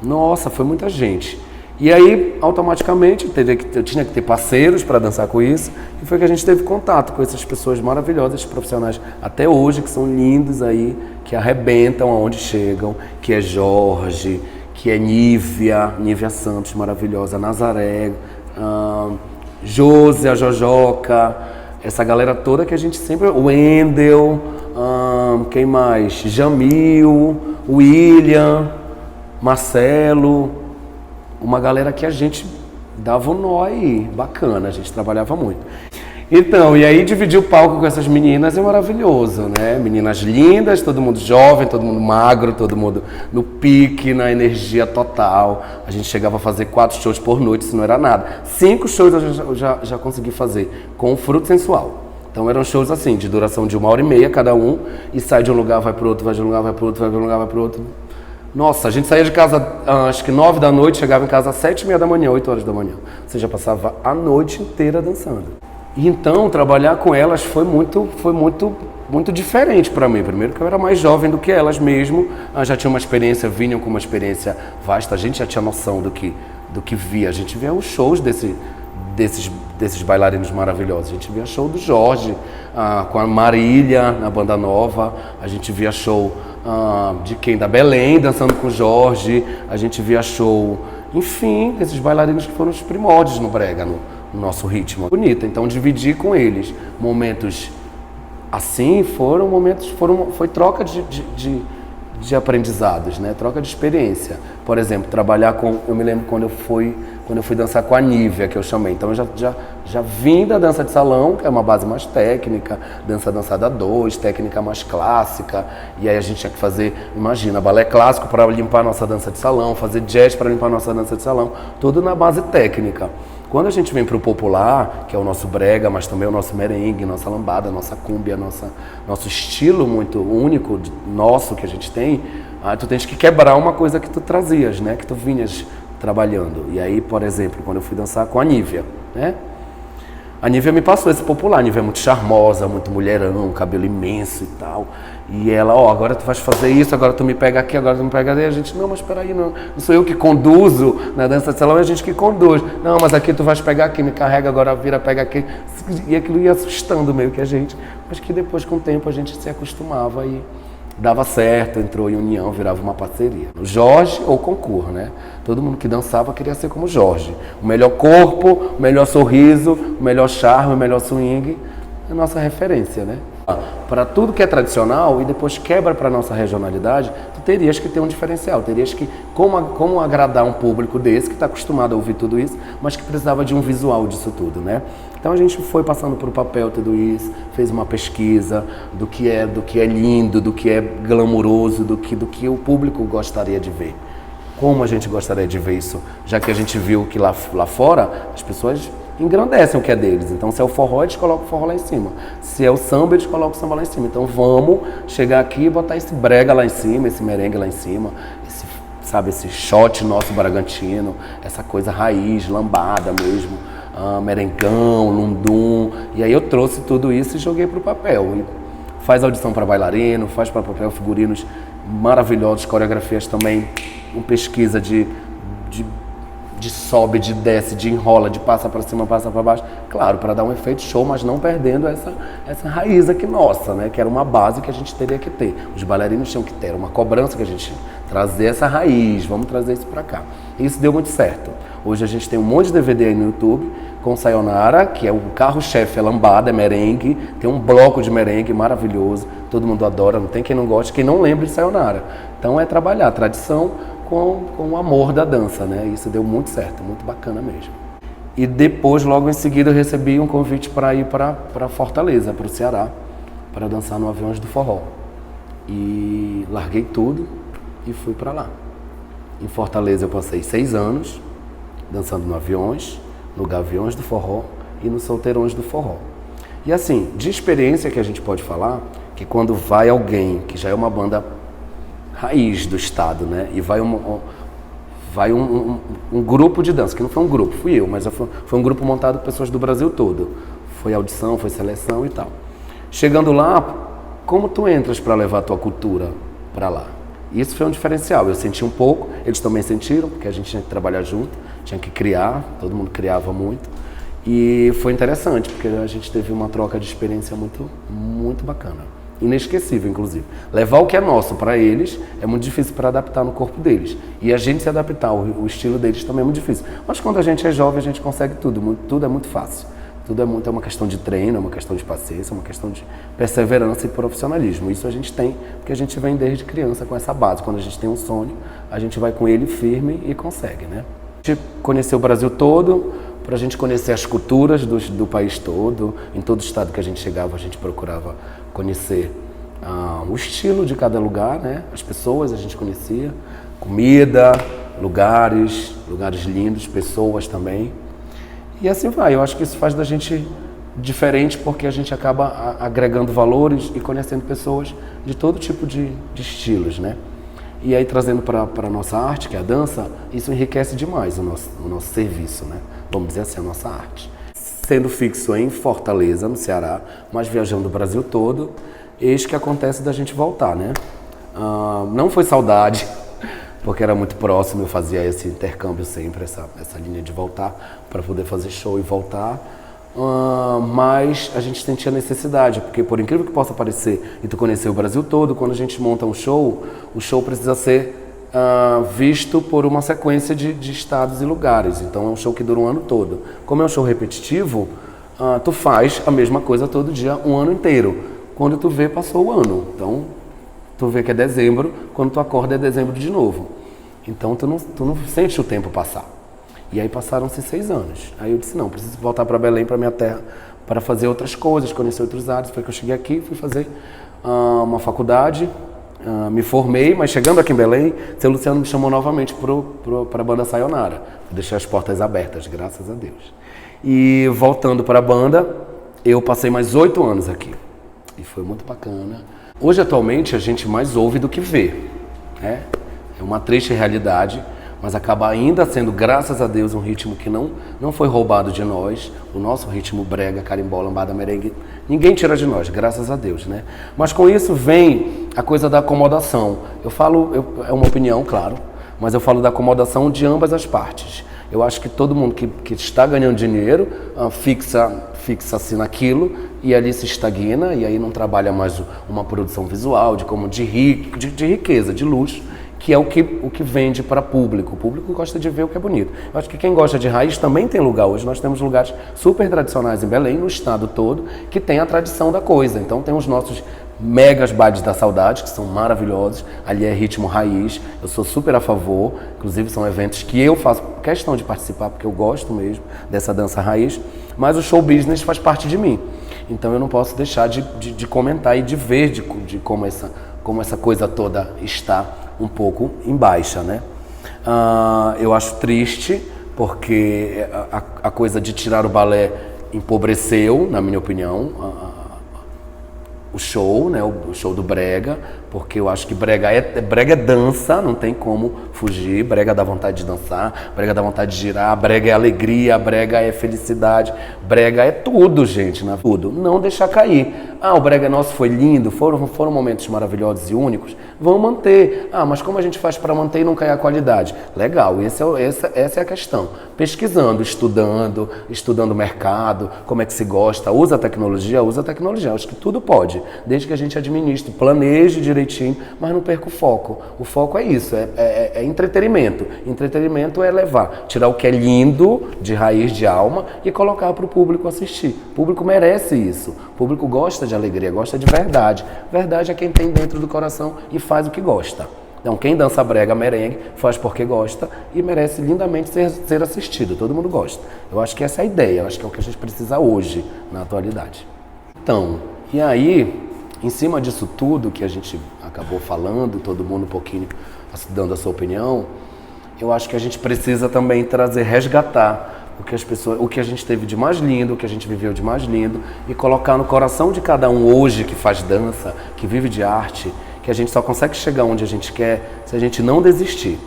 Nossa, foi muita gente. E aí, automaticamente, eu tinha que ter parceiros para dançar com isso, e foi que a gente teve contato com essas pessoas maravilhosas, profissionais, até hoje, que são lindos aí, que arrebentam aonde chegam, que é Jorge, que é Nívia Santos, maravilhosa, Nazaré, Josi, a Jojoca, essa galera toda que a gente sempre... Wendel, quem mais? Jamil, William, Marcelo, uma galera que a gente dava um nó aí, bacana, a gente trabalhava muito. Então, e aí dividir o palco com essas meninas é maravilhoso, né? Meninas lindas, todo mundo jovem, todo mundo magro, todo mundo no pique, na energia total. A gente chegava a fazer 4 shows por noite, isso não era nada. 5 shows eu já consegui fazer com o Fruto Sensual. Então eram shows assim, de duração de 1h30 cada um, e sai de um lugar, vai pro outro, vai de um lugar, vai pro outro, vai de um lugar, vai pro outro. Nossa, a gente saía de casa, acho que 9 da noite, chegava em casa às 7h30 da manhã, 8 horas da manhã. Você já passava a noite inteira dançando. E então, trabalhar com elas foi muito diferente para mim. Primeiro que eu era mais jovem do que elas mesmo, já tinha uma experiência, vinham com uma experiência vasta, a gente já tinha noção do que via. A gente via os shows desses bailarinos maravilhosos. A gente via show do Jorge, com a Marília na banda nova, a gente via show de quem? Da Belém, dançando com o Jorge, a gente via show, enfim, desses bailarinos que foram os primórdios no brega, no nosso ritmo. Bonita, então dividir com eles momentos assim foi troca de aprendizados, né? Troca de experiência. Por exemplo, trabalhar eu me lembro quando eu fui dançar com a Nívia, que eu chamei. Então eu já vim da dança de salão, que é uma base mais técnica, dançada 2, técnica mais clássica, e aí a gente tinha que fazer, imagina, balé clássico para limpar a nossa dança de salão, fazer jazz para limpar a nossa dança de salão, tudo na base técnica. Quando a gente vem para o popular, que é o nosso brega, mas também o nosso merengue, nossa lambada, nossa cúmbia, nosso estilo muito único, nosso que a gente tem, tu tens que quebrar uma coisa que tu trazias, né? Que tu vinhas trabalhando. E aí, por exemplo, quando eu fui dançar com a Nívia, né? A Nívia me passou esse popular. A Nívia é muito charmosa, muito mulherão, cabelo imenso e tal. E ela, agora tu vais fazer isso, agora tu me pega aqui, agora tu me pega ali. E a gente, não, mas peraí, não sou eu que conduzo na dança de salão, é a gente que conduz. Não, mas aqui tu vais pegar aqui, me carrega, agora vira, pega aqui. E aquilo ia assustando meio que a gente. Mas que depois, com o tempo, a gente se acostumava e dava certo, entrou em união, virava uma parceria. Jorge ou concurso, né? Todo mundo que dançava queria ser como Jorge. O melhor corpo, o melhor sorriso, o melhor charme, o melhor swing. É a nossa referência, né? Para tudo que é tradicional e depois quebra para a nossa regionalidade, tu terias que ter um diferencial, terias que, como agradar um público desse que está acostumado a ouvir tudo isso, mas que precisava de um visual disso tudo, né? Então a gente foi passando por papel tudo isso, fez uma pesquisa do que é lindo, do que é glamouroso, do que o público gostaria de ver. Como a gente gostaria de ver isso, já que a gente viu que lá fora as pessoas engrandecem o que é deles. Então, se é o forró, eles colocam o forró lá em cima. Se é o samba, eles colocam o samba lá em cima. Então, vamos chegar aqui e botar esse brega lá em cima, esse merengue lá em cima, esse shot nosso bragantino, essa coisa raiz, lambada mesmo, merengão, lundum. E aí eu trouxe tudo isso e joguei pro papel. E faz audição para bailarino, faz para papel, figurinos maravilhosos, coreografias também, com pesquisa de sobe, de desce, de enrola, de passa para cima, passa para baixo. Claro, para dar um efeito show, mas não perdendo essa raiz aqui nossa, né? Que era uma base que a gente teria que ter. Os bailarinos tinham que ter uma cobrança que a gente tinha. Trazer essa raiz, vamos trazer isso para cá. E isso deu muito certo. Hoje a gente tem um monte de DVD aí no YouTube com Sayonara, que é o carro-chefe, é lambada, é merengue. Tem um bloco de merengue maravilhoso. Todo mundo adora, não tem quem não goste, quem não lembre de Sayonara. Então é trabalhar a tradição com o amor da dança, né? Isso deu muito certo, muito bacana mesmo. E depois, logo em seguida, eu recebi um convite para ir para Fortaleza, para o Ceará, para dançar no Aviões do Forró. E larguei tudo e fui para lá. Em Fortaleza eu passei 6 anos dançando no Aviões, no Gaviões do Forró e no Solteirões do Forró. E assim, de experiência que a gente pode falar, que quando vai alguém que já é uma banda raiz do estado, né? E vai um grupo de dança, que não foi um grupo, fui eu, mas foi um grupo montado por pessoas do Brasil todo. Foi audição, foi seleção e tal. Chegando lá, como tu entras para levar a tua cultura para lá? Isso foi um diferencial. Eu senti um pouco, eles também sentiram, porque a gente tinha que trabalhar junto, tinha que criar, todo mundo criava muito. E foi interessante, porque a gente teve uma troca de experiência muito, muito bacana. Inesquecível, inclusive. Levar o que é nosso para eles é muito difícil para adaptar no corpo deles. E a gente se adaptar, o estilo deles também é muito difícil. Mas quando a gente é jovem, a gente consegue tudo. Tudo é muito fácil. Tudo é uma questão de treino, é uma questão de paciência, é uma questão de perseverança e profissionalismo. Isso a gente tem, porque a gente vem desde criança com essa base. Quando a gente tem um sonho, a gente vai com ele firme e consegue, né? A gente conheceu o Brasil todo, para a gente conhecer as culturas do país todo. Em todo estado que a gente chegava, a gente procurava conhecer o estilo de cada lugar, né? As pessoas a gente conhecia, comida, lugares lindos, pessoas também. E assim vai. Eu acho que isso faz da gente diferente, porque a gente acaba agregando valores e conhecendo pessoas de todo tipo de estilos, né? E aí trazendo para a nossa arte, que é a dança, isso enriquece demais o nosso serviço, né? Vamos dizer assim, a nossa arte. Sendo fixo em Fortaleza, no Ceará, mas viajando o Brasil todo, eis que acontece da gente voltar, né? Não foi saudade, porque era muito próximo, eu fazia esse intercâmbio sempre, essa linha de voltar, para poder fazer show e voltar. Mas a gente sentia necessidade, porque por incrível que possa parecer, e tu conheceu o Brasil todo, quando a gente monta um show, o show precisa ser visto por uma sequência de estados e lugares. Então é um show que dura um ano todo. Como é um show repetitivo, tu faz a mesma coisa todo dia, um ano inteiro. Quando tu vê, passou o ano. Então, tu vê que é dezembro, quando tu acorda é dezembro de novo. Então, tu não sente o tempo passar. E aí passaram-se 6 anos. Aí eu disse, não, preciso voltar para Belém, para minha terra, para fazer outras coisas, conhecer outros áreas. Foi que eu cheguei aqui, fui fazer uma faculdade, me formei, mas chegando aqui em Belém, o seu Luciano me chamou novamente para a banda Sayonara. Deixei as portas abertas, graças a Deus. E voltando para a banda, eu passei mais 8 anos aqui. E foi muito bacana. Hoje, atualmente, a gente mais ouve do que vê, né? É uma triste realidade, mas acaba ainda sendo, graças a Deus, um ritmo que não foi roubado de nós. O nosso ritmo brega, carimbó, lambada, merengue, ninguém tira de nós, graças a Deus, né? Mas com isso vem a coisa da acomodação. É uma opinião, claro, mas eu falo da acomodação de ambas as partes. Eu acho que todo mundo que está ganhando dinheiro fixa-se naquilo e ali se estagna, e aí não trabalha mais uma produção visual, de riqueza, de luxo, que é o que vende para público. O público gosta de ver o que é bonito. Eu acho que quem gosta de raiz também tem lugar. Hoje nós temos lugares super tradicionais em Belém, no estado todo, que tem a tradição da coisa. Então tem os nossos megas bailes da saudade, que são maravilhosos. Ali é ritmo raiz, eu sou super a favor. Inclusive são eventos que eu faço questão de participar, porque eu gosto mesmo dessa dança raiz. Mas o show business faz parte de mim. Então eu não posso deixar de comentar e de ver de como essa coisa toda está um pouco em baixa, né? Eu acho triste, porque a coisa de tirar o balé empobreceu, na minha opinião, o show, né? O show do brega, porque eu acho que brega é dança, não tem como fugir. Brega dá vontade de dançar, brega dá vontade de girar, brega é alegria, brega é felicidade, brega é tudo, gente, né? Tudo. Não deixar cair. O brega nosso foi lindo, foram momentos maravilhosos e únicos, vamos manter. Mas como a gente faz para manter e não cair a qualidade? Legal, essa é a questão. Pesquisando, estudando o mercado, como é que se gosta, usa a tecnologia. Acho que tudo pode, desde que a gente administre, planeje direitinho, mas não perca o foco. O foco é isso, é entretenimento. Entretenimento é tirar o que é lindo, de raiz, de alma, e colocar para o público assistir. O público merece isso. O público gosta de alegria, gosta de verdade. Verdade é quem tem dentro do coração e faz o que gosta. Então, quem dança brega, merengue, faz porque gosta e merece lindamente ser assistido. Todo mundo gosta. Eu acho que essa é a ideia, eu acho que é o que a gente precisa hoje, na atualidade. Então, e aí, em cima disso tudo que a gente acabou falando, todo mundo um pouquinho dando a sua opinião, eu acho que a gente precisa também resgatar o que a gente teve de mais lindo, o que a gente viveu de mais lindo, e colocar no coração de cada um hoje que faz dança, que vive de arte, que a gente só consegue chegar onde a gente quer se a gente não desistir.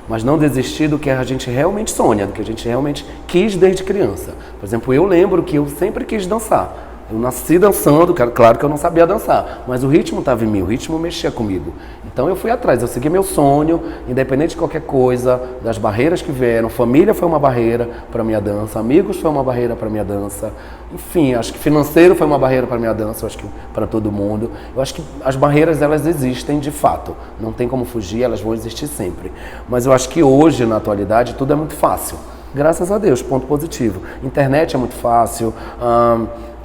Mas não desistir do que a gente realmente sonha, do que a gente realmente quis desde criança. Por exemplo, eu lembro que eu sempre quis dançar. Eu nasci dançando, claro que eu não sabia dançar, mas o ritmo estava em mim, o ritmo mexia comigo. Então eu fui atrás, eu segui meu sonho, independente de qualquer coisa, das barreiras que vieram. Família foi uma barreira para minha dança, amigos foi uma barreira para minha dança, enfim, acho que financeiro foi uma barreira para minha dança, eu acho que para todo mundo. Eu acho que as barreiras, elas existem de fato, não tem como fugir, elas vão existir sempre. Mas eu acho que hoje, na atualidade, tudo é muito fácil. Graças a Deus, ponto positivo. Internet é muito fácil,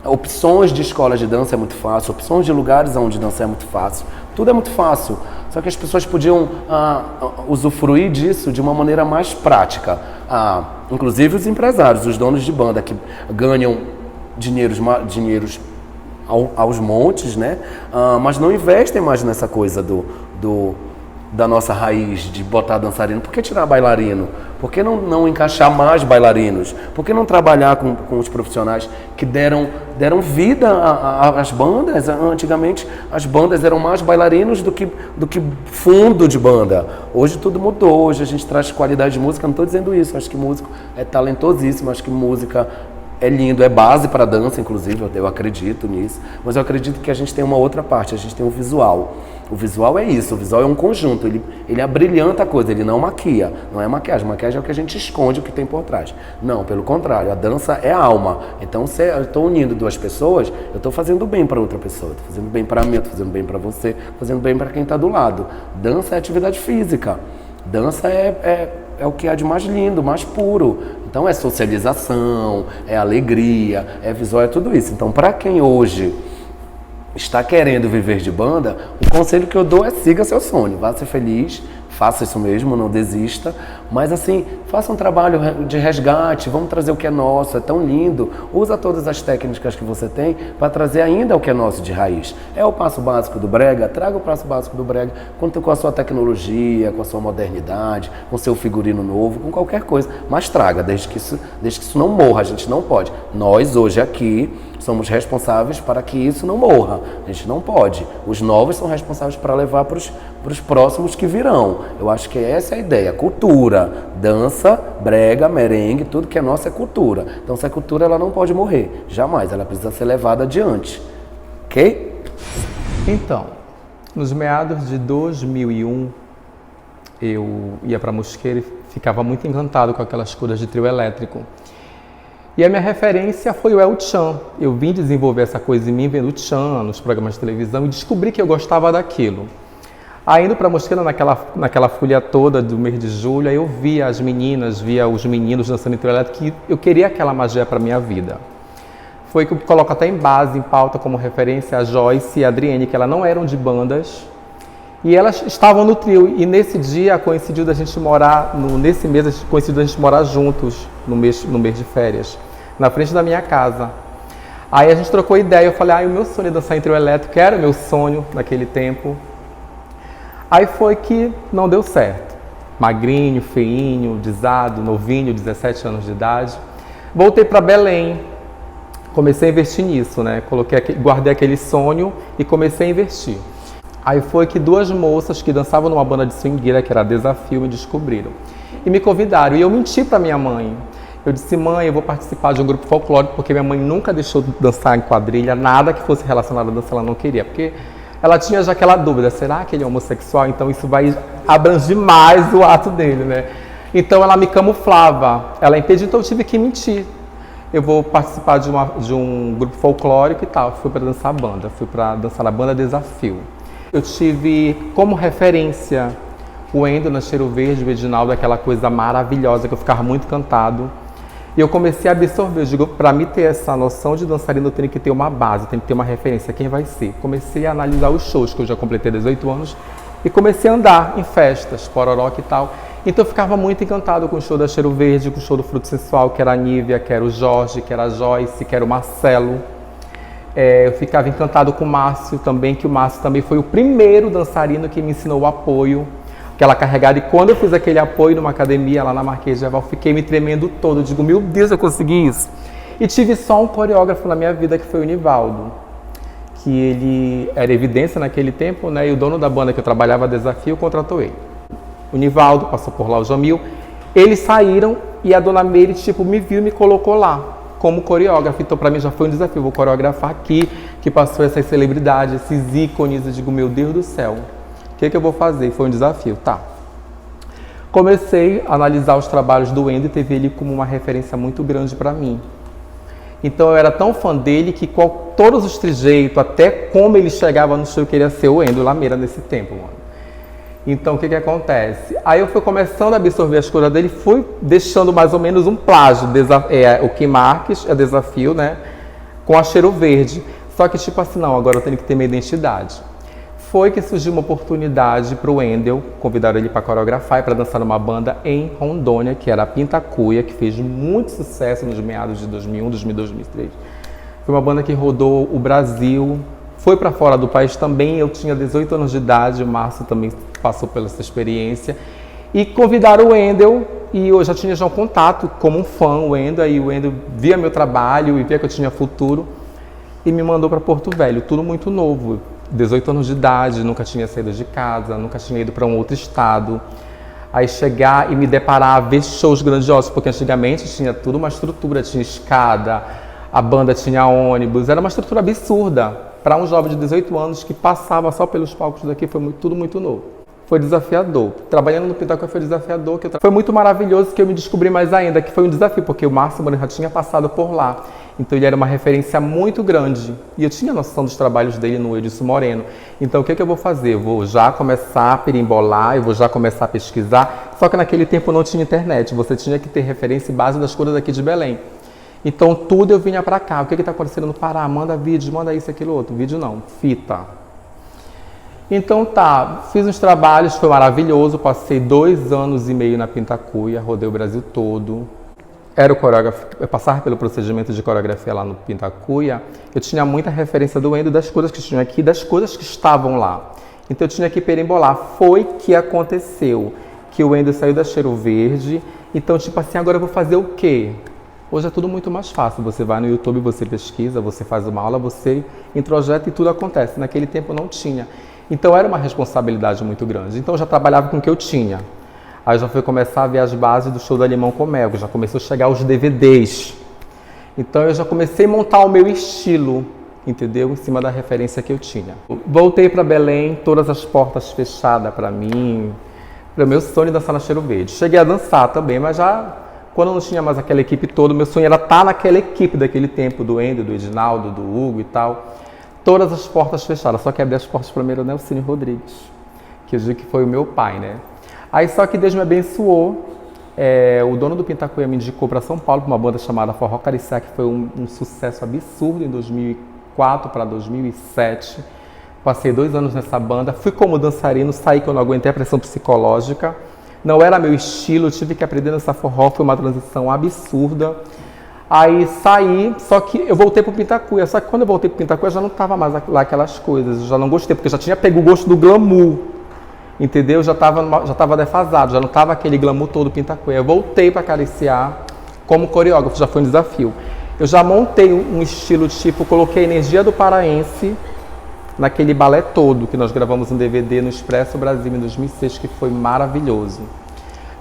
opções de escolas de dança é muito fácil, opções de lugares onde dançar é muito fácil, tudo é muito fácil. Só que as pessoas podiam usufruir disso de uma maneira mais prática. Inclusive os empresários, os donos de banda que ganham dinheiros aos montes, né? Mas não investem mais nessa coisa da nossa raiz, de botar dançarino. Por que tirar bailarino? Por que não encaixar mais bailarinos? Por que não trabalhar com os profissionais que deram vida às bandas? Antigamente as bandas eram mais bailarinos do que fundo de banda. Hoje tudo mudou, hoje a gente traz qualidade de música. Não estou dizendo isso, acho que músico é talentosíssimo, acho que música é lindo, é base para dança, inclusive, eu acredito nisso. Mas eu acredito que a gente tem uma outra parte, a gente tem o visual. O visual é isso, o visual é um conjunto, ele abrilhanta a coisa, ele não maquia. Não é maquiagem, maquiagem é o que a gente esconde, o que tem por trás. Não, pelo contrário, a dança é alma. Então, se eu estou unindo duas pessoas, eu estou fazendo bem para outra pessoa, estou fazendo bem para mim, estou fazendo bem para você, fazendo bem para quem está do lado. Dança é atividade física, dança é o que há de mais lindo, mais puro. Então é socialização, é alegria, é visual, é tudo isso. Então, para quem hoje está querendo viver de banda, o conselho que eu dou é siga seu sonho, vá ser feliz, faça isso mesmo, não desista, mas assim, faça um trabalho de resgate, vamos trazer o que é nosso, é tão lindo, usa todas as técnicas que você tem para trazer ainda o que é nosso de raiz. É o passo básico do brega, traga o passo básico do brega com a sua tecnologia, com a sua modernidade, com o seu figurino novo, com qualquer coisa, mas traga, desde que isso não morra, a gente não pode. Nós hoje aqui somos responsáveis para que isso não morra. A gente não pode. Os novos são responsáveis para levar para os próximos que virão. eu acho que essa é a ideia, cultura, dança, brega, merengue, tudo que é nosso é cultura. Então essa cultura ela não pode morrer, jamais, ela precisa ser levada adiante, ok? Então, nos meados de 2001, eu ia para Mosqueira e ficava muito encantado com aquelas coisas de trio elétrico. E a minha referência foi o El Chan. Eu vim desenvolver essa coisa em mim vendo o Chan nos programas de televisão e descobri que eu gostava daquilo. Aí indo para Mosqueira naquela folia toda do mês de julho, aí eu via as meninas, via os meninos dançando em trio elétrico e eu queria aquela magia para minha vida. Foi que eu coloco até em base, em pauta como referência a Joyce e a Adrienne, que elas não eram de bandas. E elas estavam no trio, e nesse dia coincidiu da gente morar, nesse mês coincidiu da gente morar juntos, no mês de férias, na frente da minha casa. Aí a gente trocou ideia, eu falei, o meu sonho é dançar em trio elétrico, era o meu sonho naquele tempo. Aí foi que não deu certo. Magrinho, feinho, desado, novinho, 17 anos de idade. Voltei para Belém, comecei a investir nisso, né? Guardei aquele sonho e comecei a investir. Aí foi que duas moças que dançavam numa banda de swingueira, que era Desafio, me descobriram. E me convidaram. E eu menti para minha mãe. Eu disse, mãe, eu vou participar de um grupo folclórico, porque minha mãe nunca deixou de dançar em quadrilha, nada que fosse relacionado à dança ela não queria. Porque ela tinha já aquela dúvida, será que ele é homossexual? Então isso vai abranger mais o ato dele, né? Então ela me camuflava, ela impediu, então eu tive que mentir. Eu vou participar de um grupo folclórico e tal. Fui para dançar banda, fui para dançar na banda Desafio. Eu tive como referência o Endo na Cheiro Verde, o Edinaldo, aquela coisa maravilhosa que eu ficava muito encantado. E eu comecei a absorver, eu digo, para mim ter essa noção de dançarino eu tenho que ter uma base, tenho que ter uma referência, quem vai ser. Comecei a analisar os shows, que eu já completei 18 anos, e comecei a andar em festas, pororoca e tal. Então eu ficava muito encantado com o show da Cheiro Verde, com o show do Fruto Sensual, que era a Nívia, que era o Jorge, que era a Joyce, que era o Marcelo. Eu ficava encantado com o Márcio também, que o Márcio também foi o primeiro dançarino que me ensinou o apoio, aquela carregada. E quando eu fiz aquele apoio numa academia lá na Marquês de Aval, fiquei me tremendo todo. Eu digo, meu Deus, eu consegui isso. E tive só um coreógrafo na minha vida, que foi o Nivaldo, que ele era evidência naquele tempo, né? E o dono da banda que eu trabalhava, Desafio, contratou ele. O Nivaldo, passou por lá o Jamil. Eles saíram e a dona Meire, me viu e me colocou lá como coreógrafo. Então para mim já foi um desafio, vou coreografar aqui, que passou essas celebridades, esses ícones. Eu digo, meu Deus do céu, o que eu vou fazer? Foi um desafio, tá. Comecei a analisar os trabalhos do Endo e teve ele como uma referência muito grande para mim. Então eu era tão fã dele que todos os trejeitos, até como ele chegava no show, eu queria ser o Endo Lameira nesse tempo, mano. Então o que acontece? Aí eu fui começando a absorver as coisas dele, fui deixando mais ou menos um plágio, o Kim Marques, é Desafio, né? Com a Cheiro Verde. Só que assim, não, agora eu tenho que ter minha identidade. Foi que surgiu uma oportunidade para o Wendel, convidaram ele para coreografar e para dançar numa banda em Rondônia, que era a Pintacuia, que fez muito sucesso nos meados de 2001, 2003. Foi uma banda que rodou o Brasil, foi para fora do país também. Eu tinha 18 anos de idade, o Márcio também passou pela essa experiência. E convidaram o Wendel, e eu já tinha um contato como um fã, o Wendel, aí o Wendel via meu trabalho e via que eu tinha futuro, e me mandou para Porto Velho, tudo muito novo. 18 anos de idade, nunca tinha saído de casa, nunca tinha ido para um outro estado. Aí chegar e me deparar, ver shows grandiosos, porque antigamente tinha tudo uma estrutura, tinha escada, a banda tinha ônibus, era uma estrutura absurda. Para um jovem de 18 anos que passava só pelos palcos daqui, foi tudo muito novo. Foi desafiador. Trabalhando no Pintacuia foi desafiador. Foi muito maravilhoso, que eu me descobri mais ainda, que foi um desafio, porque o Márcio Moreno já tinha passado por lá. Então ele era uma referência muito grande. E eu tinha noção dos trabalhos dele no Edilson Moreno. Então o que eu vou fazer? Eu vou já começar a perimbolar, eu vou já começar a pesquisar. Só que naquele tempo não tinha internet, você tinha que ter referência e base das coisas aqui de Belém. Então tudo eu vinha para cá. O que está acontecendo no Pará? Manda vídeo, manda isso, aquilo, outro. Vídeo não, fita. Então tá, fiz uns trabalhos, foi maravilhoso. Passei 2 anos e meio na Pintacuia, rodei o Brasil todo. Era o coreógrafo, eu passava pelo procedimento de coreografia lá no Pintacuia. Eu tinha muita referência do Wendel, das coisas que tinham aqui, das coisas que estavam lá. Então eu tinha que perimbolar. Foi que aconteceu que o Wendel saiu da Cheiro Verde. Então agora eu vou fazer o quê? Hoje é tudo muito mais fácil, você vai no YouTube, você pesquisa, você faz uma aula, você introjeta e tudo acontece. Naquele tempo não tinha. Então era uma responsabilidade muito grande. Então eu já trabalhava com o que eu tinha. Aí eu já fui começar a ver as bases do show da Limão com Mel, já começou a chegar os DVDs. Então eu já comecei a montar o meu estilo, entendeu? Em cima da referência que eu tinha. Voltei para Belém, todas as portas fechadas para mim. Era o meu sonho dançar na Cheiro Verde. Cheguei a dançar também, mas já quando eu não tinha mais aquela equipe toda, meu sonho era estar naquela equipe daquele tempo, do Ender, do Edinaldo, do Hugo e tal. Todas as portas fechadas, só que abri as portas primeiro, né, o Nelsinho Rodrigues, que eu digo que foi o meu pai, né? Aí só que Deus me abençoou, o dono do Pintacuia me indicou para São Paulo, para uma banda chamada Forró Cariciá, que foi um sucesso absurdo em 2004 para 2007. Passei 2 anos nessa banda, fui como dançarino, saí que eu não aguentei a pressão psicológica. Não era meu estilo, tive que aprender nessa forró, foi uma transição absurda. Aí saí, só que eu voltei pro Pintacuia, só que quando eu voltei pro Pintacuia já não tava mais lá aquelas coisas, eu já não gostei, porque eu já tinha pego o gosto do glamour, entendeu? Já tava defasado, já não tava aquele glamour todo Pintacuia. Eu voltei para Cariciar como coreógrafo, já foi um desafio. Eu já montei um estilo tipo, coloquei a energia do paraense naquele balé todo, que nós gravamos um DVD no Expresso Brasil em 2006, que foi maravilhoso.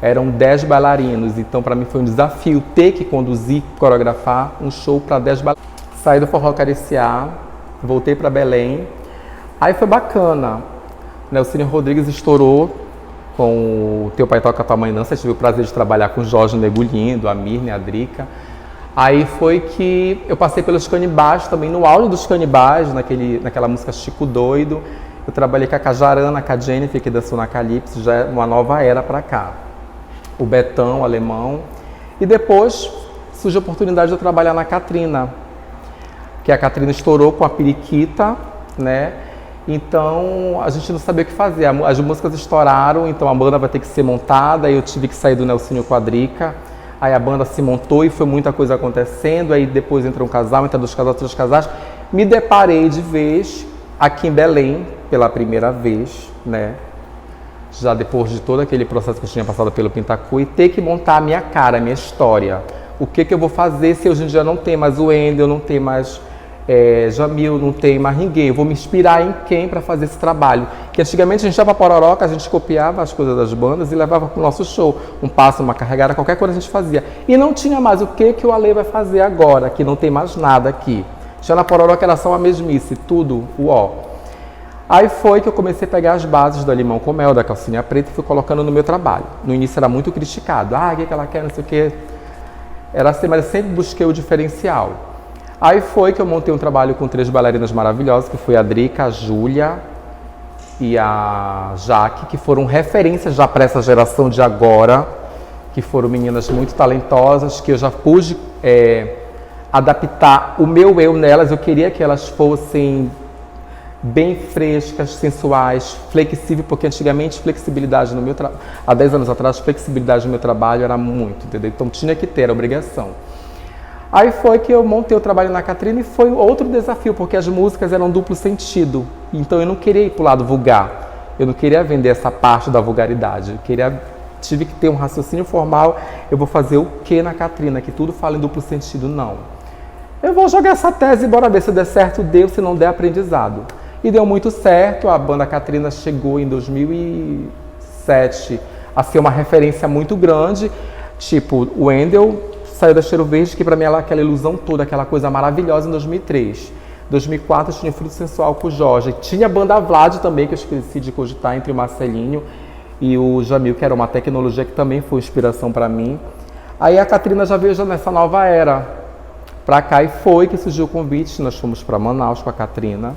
Eram 10 bailarinos, então para mim foi um desafio ter que conduzir, coreografar um show para 10 bailarinos. Saí do Forró Cariciar, voltei para Belém, aí foi bacana. Nelsinho Rodrigues estourou com o Teu Pai Toca Tua Mãe Dança, tive o prazer de trabalhar com o Jorge Negulhindo, a Mirna, a Drica. Aí foi que eu passei pelos Canibais também, no auge dos Canibais, naquela música Chico Doido. Eu trabalhei com a Cajarana, com a Jennifer, que dançou na Calypso, já é uma nova era para cá. O Betão, o Alemão. E depois surgiu a oportunidade de eu trabalhar na Catrina, que a Catrina estourou com a Periquita, né? Então a gente não sabia o que fazer. As músicas estouraram, então a banda vai ter que ser montada. Aí eu tive que sair do Nelsinho com a Drica. Aí a banda se montou e foi muita coisa acontecendo. Aí depois entra um casal, entra 2 casais, 3 casais. Me deparei de vez aqui em Belém, pela primeira vez, né? Já depois de todo aquele processo que eu tinha passado pelo Pintacuia, e ter que montar a minha cara, a minha história. O que eu vou fazer se hoje em dia não tem mais o Wendel, não tem mais Jamil, não tem mais ninguém? Eu vou me inspirar em quem para fazer esse trabalho? Que antigamente a gente ia para Pororoca, a gente copiava as coisas das bandas e levava para o nosso show. Um passo, uma carregada, qualquer coisa a gente fazia. E não tinha mais o que o Ale vai fazer agora, que não tem mais nada aqui. Já na Pororoca era só uma mesmice, tudo uó. Aí foi que eu comecei a pegar as bases do Limão com Mel, da Calcinha Preta, e fui colocando no meu trabalho. No início era muito criticado. O que ela quer, não sei o quê. Era assim, mas eu sempre busquei o diferencial. Aí foi que eu montei um trabalho com 3 bailarinas maravilhosas, que foi a Drica, a Júlia e a Jaque, que foram referências já para essa geração de agora, que foram meninas muito talentosas, que eu já pude adaptar o meu eu nelas. Eu queria que elas fossem bem frescas, sensuais, flexíveis, porque antigamente flexibilidade no meu trabalho, há 10 anos atrás, flexibilidade no meu trabalho era muito, entendeu? Então tinha que ter, era obrigação. Aí foi que eu montei o trabalho na Catrina e foi outro desafio, porque as músicas eram duplo sentido, então eu não queria ir para o lado vulgar, eu não queria vender essa parte da vulgaridade, tive que ter um raciocínio formal. Eu vou fazer o que na Catrina, que tudo fala em duplo sentido? Não. Eu vou jogar essa tese e bora ver se der certo, deu, se não der, aprendizado. E deu muito certo, a banda Catrina chegou em 2007 a ser uma referência muito grande, tipo, o Wendel saiu da Cheiro Verde, que para mim era aquela ilusão toda, aquela coisa maravilhosa em 2003. 2004 eu tinha Fruto Sensual com o Jorge, tinha a banda Vlad também, que eu esqueci de cogitar, entre o Marcelinho e o Jamil, que era uma tecnologia que também foi inspiração para mim. Aí a Catrina já veio nessa nova era para cá e foi que surgiu o convite, nós fomos para Manaus com a Catrina.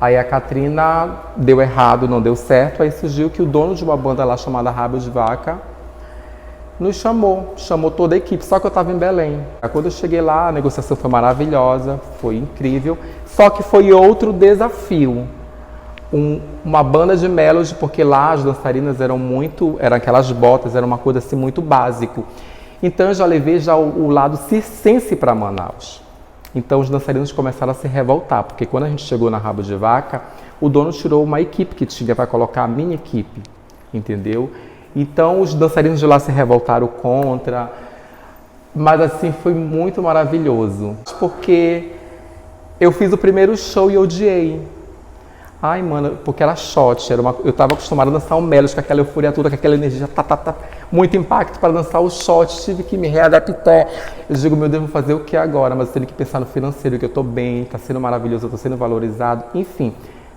Aí a Catrina deu errado, não deu certo, aí surgiu que o dono de uma banda lá chamada Rabo de Vaca nos chamou toda a equipe, só que eu estava em Belém. Quando eu cheguei lá, a negociação foi maravilhosa, foi incrível, só que foi outro desafio. Uma banda de melody, porque lá as dançarinas eram aquelas botas, era uma coisa assim muito básico. Então eu já levei o lado circense para Manaus. Então os dançarinos começaram a se revoltar, porque quando a gente chegou na Rabo de Vaca, o dono tirou uma equipe que tinha para colocar a minha equipe, entendeu? Então os dançarinos de lá se revoltaram contra, mas assim foi muito maravilhoso, porque eu fiz o primeiro show e odiei. Ai, mano, porque era shot, eu tava acostumado a dançar o Melos, com aquela euforia toda, com aquela energia, muito impacto para dançar o shot, tive que me readaptar. Eu digo, meu Deus, vou fazer o que agora? Mas eu tenho que pensar no financeiro, que eu tô bem, tá sendo maravilhoso, eu tô sendo valorizado. Enfim,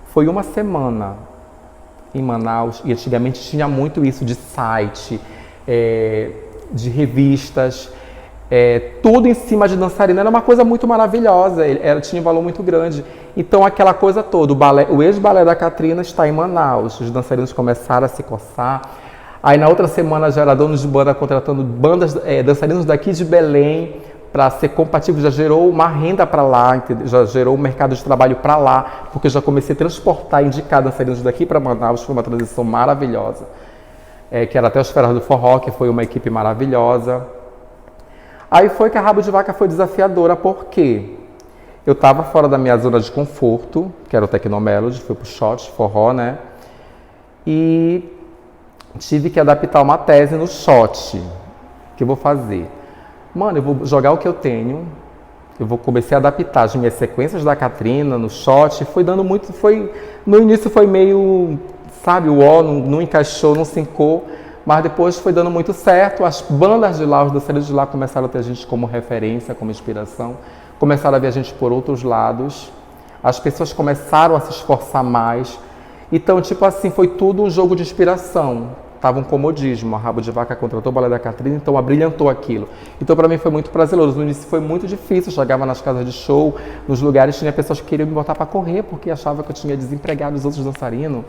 foi uma semana em Manaus, e antigamente tinha muito isso de site, de revistas, tudo em cima de dançarina, era uma coisa muito maravilhosa, tinha um valor muito grande. Então aquela coisa toda, o ex-balé da Catrina está em Manaus, os dançarinos começaram a se coçar. Aí na outra semana já era dono de banda contratando dançarinos daqui de Belém para ser compatível, já gerou uma renda para lá, entendeu? Já gerou um mercado de trabalho para lá, porque eu já comecei a transportar, indicar dançarinos daqui para Manaus, foi uma transição maravilhosa. Que era até os Feras do Forró, que foi uma equipe maravilhosa. Aí foi que a Rabo de Vaca foi desafiadora, porque eu estava fora da minha zona de conforto, que era o Tecnomelody, fui pro shot, forró, né? E tive que adaptar uma tese no shot. O que eu vou fazer? Mano, eu vou jogar o que eu tenho, comecei a adaptar as minhas sequências da Catrina no shot, no início foi meio, sabe, não encaixou, não sincou, mas depois foi dando muito certo, as bandas de lá, os dançarinos de lá começaram a ter a gente como referência, como inspiração, começaram a ver a gente por outros lados, as pessoas começaram a se esforçar mais, então, tipo assim, foi tudo um jogo de inspiração, tava um comodismo, a Rabo de Vaca contratou o balé da Catrina, então abrilhantou aquilo. Então, para mim foi muito prazeroso, no início foi muito difícil, eu chegava nas casas de show, nos lugares, tinha pessoas que queriam me botar para correr, porque achavam que eu tinha desempregado os outros dançarinos.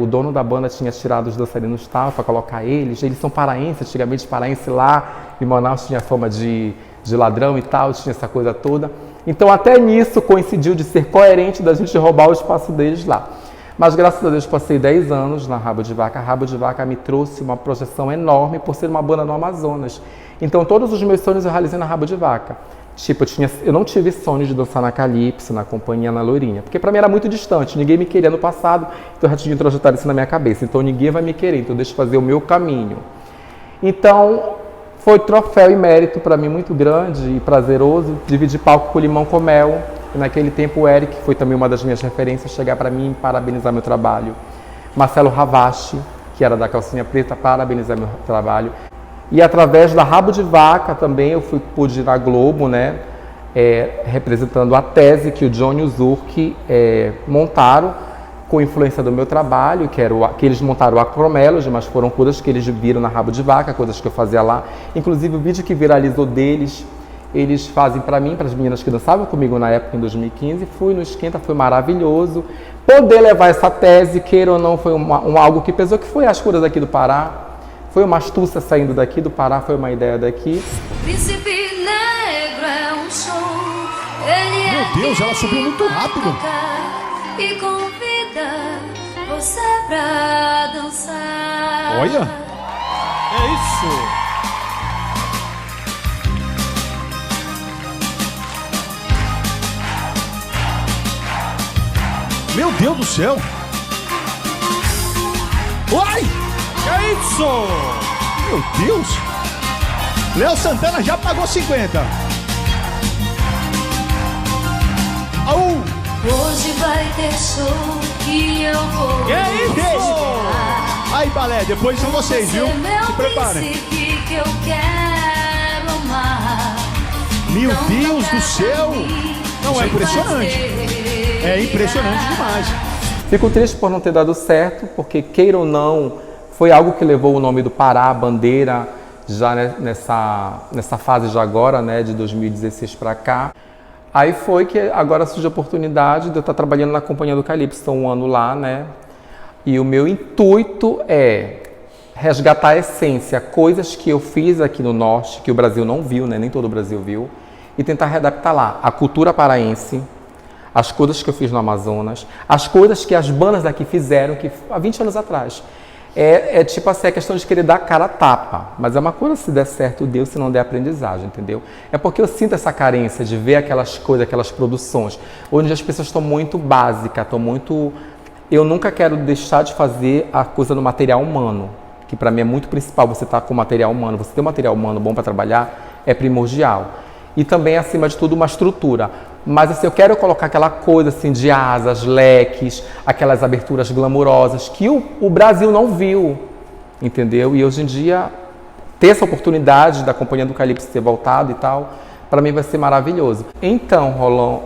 O dono da banda tinha tirado os dançarinos para colocar eles são paraenses, antigamente paraense lá em Manaus tinha fama de ladrão e tal, tinha essa coisa toda. Então até nisso coincidiu de ser coerente da gente roubar o espaço deles lá. Mas graças a Deus passei 10 anos na Rabo de Vaca. A Rabo de Vaca me trouxe uma projeção enorme por ser uma banda no Amazonas. Então todos os meus sonhos eu realizei na Rabo de Vaca. Tipo, eu não tive sonho de dançar na Calypso, na Companhia, na Lourinha, porque para mim era muito distante, ninguém me queria no passado, então eu já tinha introjetado isso na minha cabeça, então ninguém vai me querer, então deixa eu fazer o meu caminho. Então, foi troféu e mérito para mim muito grande e prazeroso dividir palco com o Limão com Mel, e naquele tempo o Eric, que foi também uma das minhas referências, chegar para mim e parabenizar meu trabalho. Marcelo Ravache, que era da Calcinha Preta, parabenizar meu trabalho. E através da Rabo de Vaca também eu pude ir na Globo, né, representando a tese que o Johnny e o Zurk montaram com influência do meu trabalho, que eles montaram o Acromelody, mas foram coisas que eles viram na Rabo de Vaca, coisas que eu fazia lá. Inclusive o vídeo que viralizou deles, eles fazem para mim, para as meninas que dançavam comigo na época, em 2015. Fui no Esquenta, foi maravilhoso. Poder levar essa tese, queira ou não, foi algo que pesou, que foi as curas aqui do Pará. Foi uma astúcia saindo daqui do Pará, foi uma ideia daqui. Príncipe Negro é um show. Ele Meu Deus, ela subiu muito rápido. E convida você pra dançar. Olha. É isso. Meu Deus do céu. Uai! É isso! Meu Deus! Léo Santana já pagou 50. Au! Hoje vai ter show que eu vou. Que é isso? Aí, balé, depois são vocês, viu? Se preparem. Que eu quero amar. Meu Deus do céu! Não, é impressionante. É impressionante demais. Fico triste por não ter dado certo, porque queira ou não, foi algo que levou o nome do Pará, a bandeira, já nessa fase de agora, né, de 2016 para cá. Aí foi que agora surgiu a oportunidade de eu estar trabalhando na Companhia do Calypso, estou um ano lá, né? E o meu intuito é resgatar a essência, coisas que eu fiz aqui no Norte, que o Brasil não viu, né? Nem todo o Brasil viu, e tentar readaptar lá a cultura paraense, as coisas que eu fiz no Amazonas, as coisas que as bandas daqui fizeram há 20 anos atrás. Tipo assim, a questão de querer dar cara a tapa, mas é uma coisa, se der certo, deu, se não der aprendizagem, entendeu? É porque eu sinto essa carência de ver aquelas coisas, aquelas produções, onde as pessoas estão muito básicas, eu nunca quero deixar de fazer a coisa no material humano, que para mim é muito principal, você estar com material humano, você ter um material humano bom para trabalhar é primordial. E também, acima de tudo, uma estrutura. Mas assim, eu quero colocar aquela coisa assim de asas, leques, aquelas aberturas glamourosas que o Brasil não viu, entendeu? E hoje em dia, ter essa oportunidade da Companhia do Calypso ter voltado e tal, para mim vai ser maravilhoso. Então, Rolão,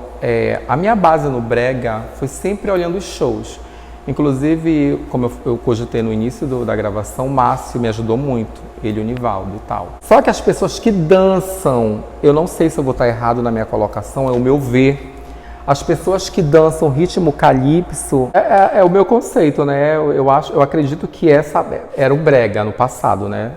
a minha base no brega foi sempre olhando os shows. Inclusive, como eu cogitei no início da gravação, o Márcio me ajudou muito, ele e o Nivaldo e tal. Só que as pessoas que dançam, eu não sei se eu vou estar errado na minha colocação, é o meu ver. As pessoas que dançam ritmo calypso, é o meu conceito, né? Eu acredito que essa era o brega no passado, né?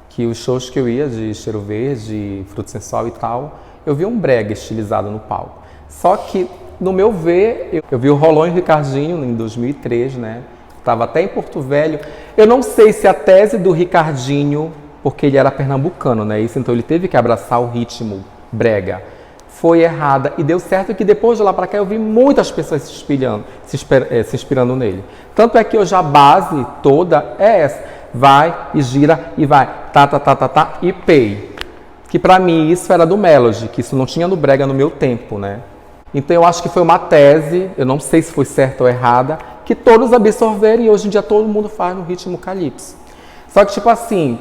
Que os shows que eu ia de Cheiro Verde, Fruto Sensual e tal, eu via um brega estilizado no palco. Só que, no meu ver, eu vi o Rolão e o Ricardinho em 2003, né? Estava até em Porto Velho. Eu não sei se a tese do Ricardinho, porque ele era pernambucano, né? Isso, então ele teve que abraçar o ritmo brega, foi errada. E deu certo que depois de lá para cá eu vi muitas pessoas se inspirando nele. Tanto é que hoje a base toda é essa. Vai e gira e vai. Tá, e pay. Que pra mim isso era do Melody, que isso não tinha no brega no meu tempo, né? Então eu acho que foi uma tese, eu não sei se foi certa ou errada, que todos absorveram e hoje em dia todo mundo faz no ritmo calypso. Só que tipo assim,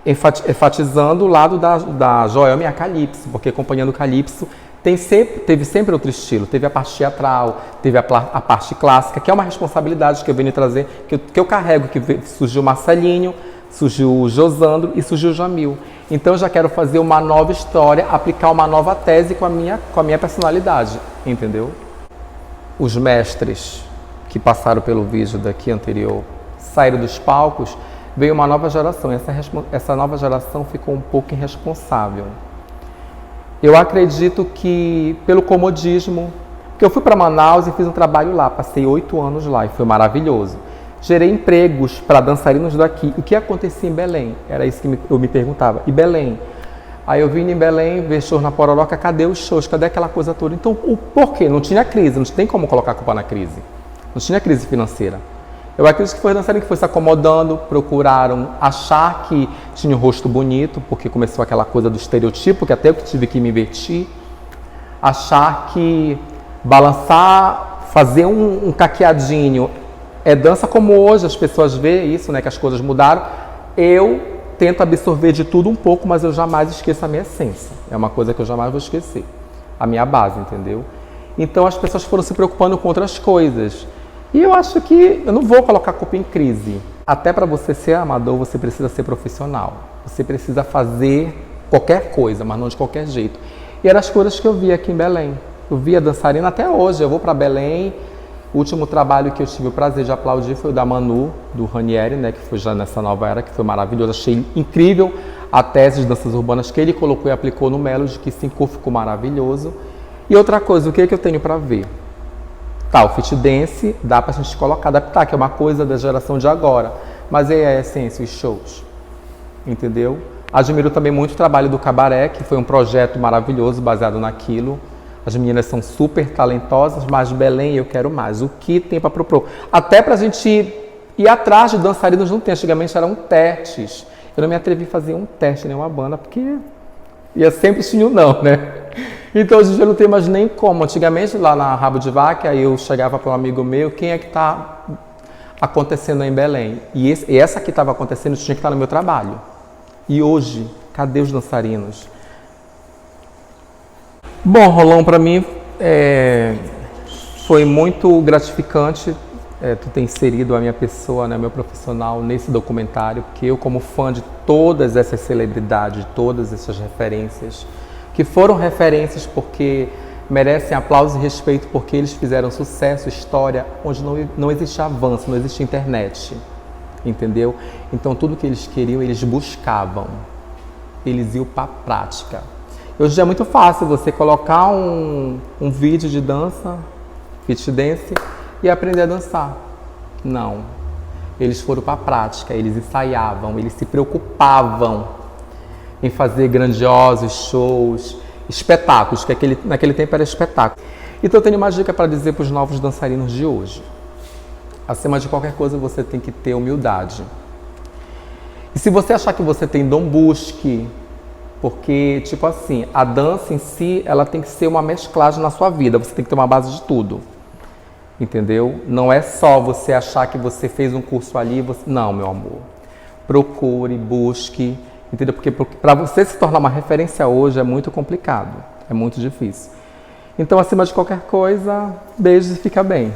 enfatizando o lado da Joelma e a calypso, porque acompanhando o calypso teve sempre outro estilo, teve a parte teatral, teve a parte clássica, que é uma responsabilidade que eu venho trazer, que eu carrego, que surgiu o Marcelinho, surgiu o Josandro e surgiu o Jamil. Então eu já quero fazer uma nova história, aplicar uma nova tese com a minha personalidade, entendeu? Os mestres que passaram pelo vídeo daqui anterior saíram dos palcos, veio uma nova geração. E essa nova geração ficou um pouco irresponsável. Eu acredito que pelo comodismo, porque eu fui para Manaus e fiz um trabalho lá, passei 8 anos lá e foi maravilhoso. Gerei empregos para dançarinos daqui. O que acontecia em Belém? Era isso que eu me perguntava. E Belém? Aí eu vim em Belém, ver shows na Pororoca, cadê os shows? Cadê aquela coisa toda? Então, o porquê? Não tinha crise, não tem como colocar a culpa na crise. Não tinha crise financeira. Eu acredito que foi dançarino que foi se acomodando, procuraram achar que tinha um rosto bonito, porque começou aquela coisa do estereotipo, que até eu que tive que me investir. Achar que balançar, fazer um caqueadinho é dança como hoje, as pessoas veem isso, né, que as coisas mudaram. Eu tento absorver de tudo um pouco, mas eu jamais esqueço a minha essência. É uma coisa que eu jamais vou esquecer. A minha base, entendeu? Então as pessoas foram se preocupando com outras coisas. E eu acho que eu não vou colocar a culpa em crise. Até para você ser amador, você precisa ser profissional. Você precisa fazer qualquer coisa, mas não de qualquer jeito. E eram as coisas que eu via aqui em Belém. Eu via dançarina até hoje. Eu vou para Belém. O último trabalho que eu tive o prazer de aplaudir foi o da Manu, do Ranieri, né, que foi já nessa nova era, que foi maravilhoso. Achei incrível a tese de danças urbanas que ele colocou e aplicou no Melody, que ficou maravilhoso. E outra coisa, o que é que eu tenho para ver? Tá, o fit dance dá pra gente colocar, adaptar, que é uma coisa da geração de agora. Mas é a essência, os shows. Entendeu? Admiro também muito o trabalho do Cabaré, que foi um projeto maravilhoso, baseado naquilo. As meninas são super talentosas, mas Belém eu quero mais. O que tem para propor? Até pra gente ir atrás de dançarinos não tem. Antigamente eram testes. Eu não me atrevi a fazer um teste em nenhuma banda, porque ia sempre sim ou não, né? Então hoje em dia eu não tenho mais nem como. Antigamente lá na Rabo de Vaca, eu chegava para um amigo meu, quem é que está acontecendo em Belém? E essa que estava acontecendo tinha que estar no meu trabalho. E hoje, cadê os dançarinos? Bom, Rolão, para mim foi muito gratificante tu ter inserido a minha pessoa, né, meu profissional nesse documentário, porque eu, como fã de todas essas celebridades, todas essas referências, que foram referências porque merecem aplauso e respeito porque eles fizeram sucesso, história, onde não existe avanço, não existe internet, entendeu? Então tudo que eles queriam, eles buscavam, eles iam para a prática. Hoje é muito fácil você colocar um vídeo de dança, fit dance, e aprender a dançar. Não. Eles foram para a prática, eles ensaiavam, eles se preocupavam em fazer grandiosos shows, espetáculos, que naquele tempo era espetáculo. Então eu tenho uma dica para dizer para os novos dançarinos de hoje. Acima de qualquer coisa você tem que ter humildade. E se você achar que você tem dom, busque. Porque, tipo assim, a dança em si, ela tem que ser uma mesclagem na sua vida. Você tem que ter uma base de tudo. Entendeu? Não é só você achar que você fez um curso ali, você... Não, meu amor. Procure, busque, entendeu? Porque para você se tornar uma referência hoje é muito complicado, é muito difícil. Então, acima de qualquer coisa, beijos e fica bem.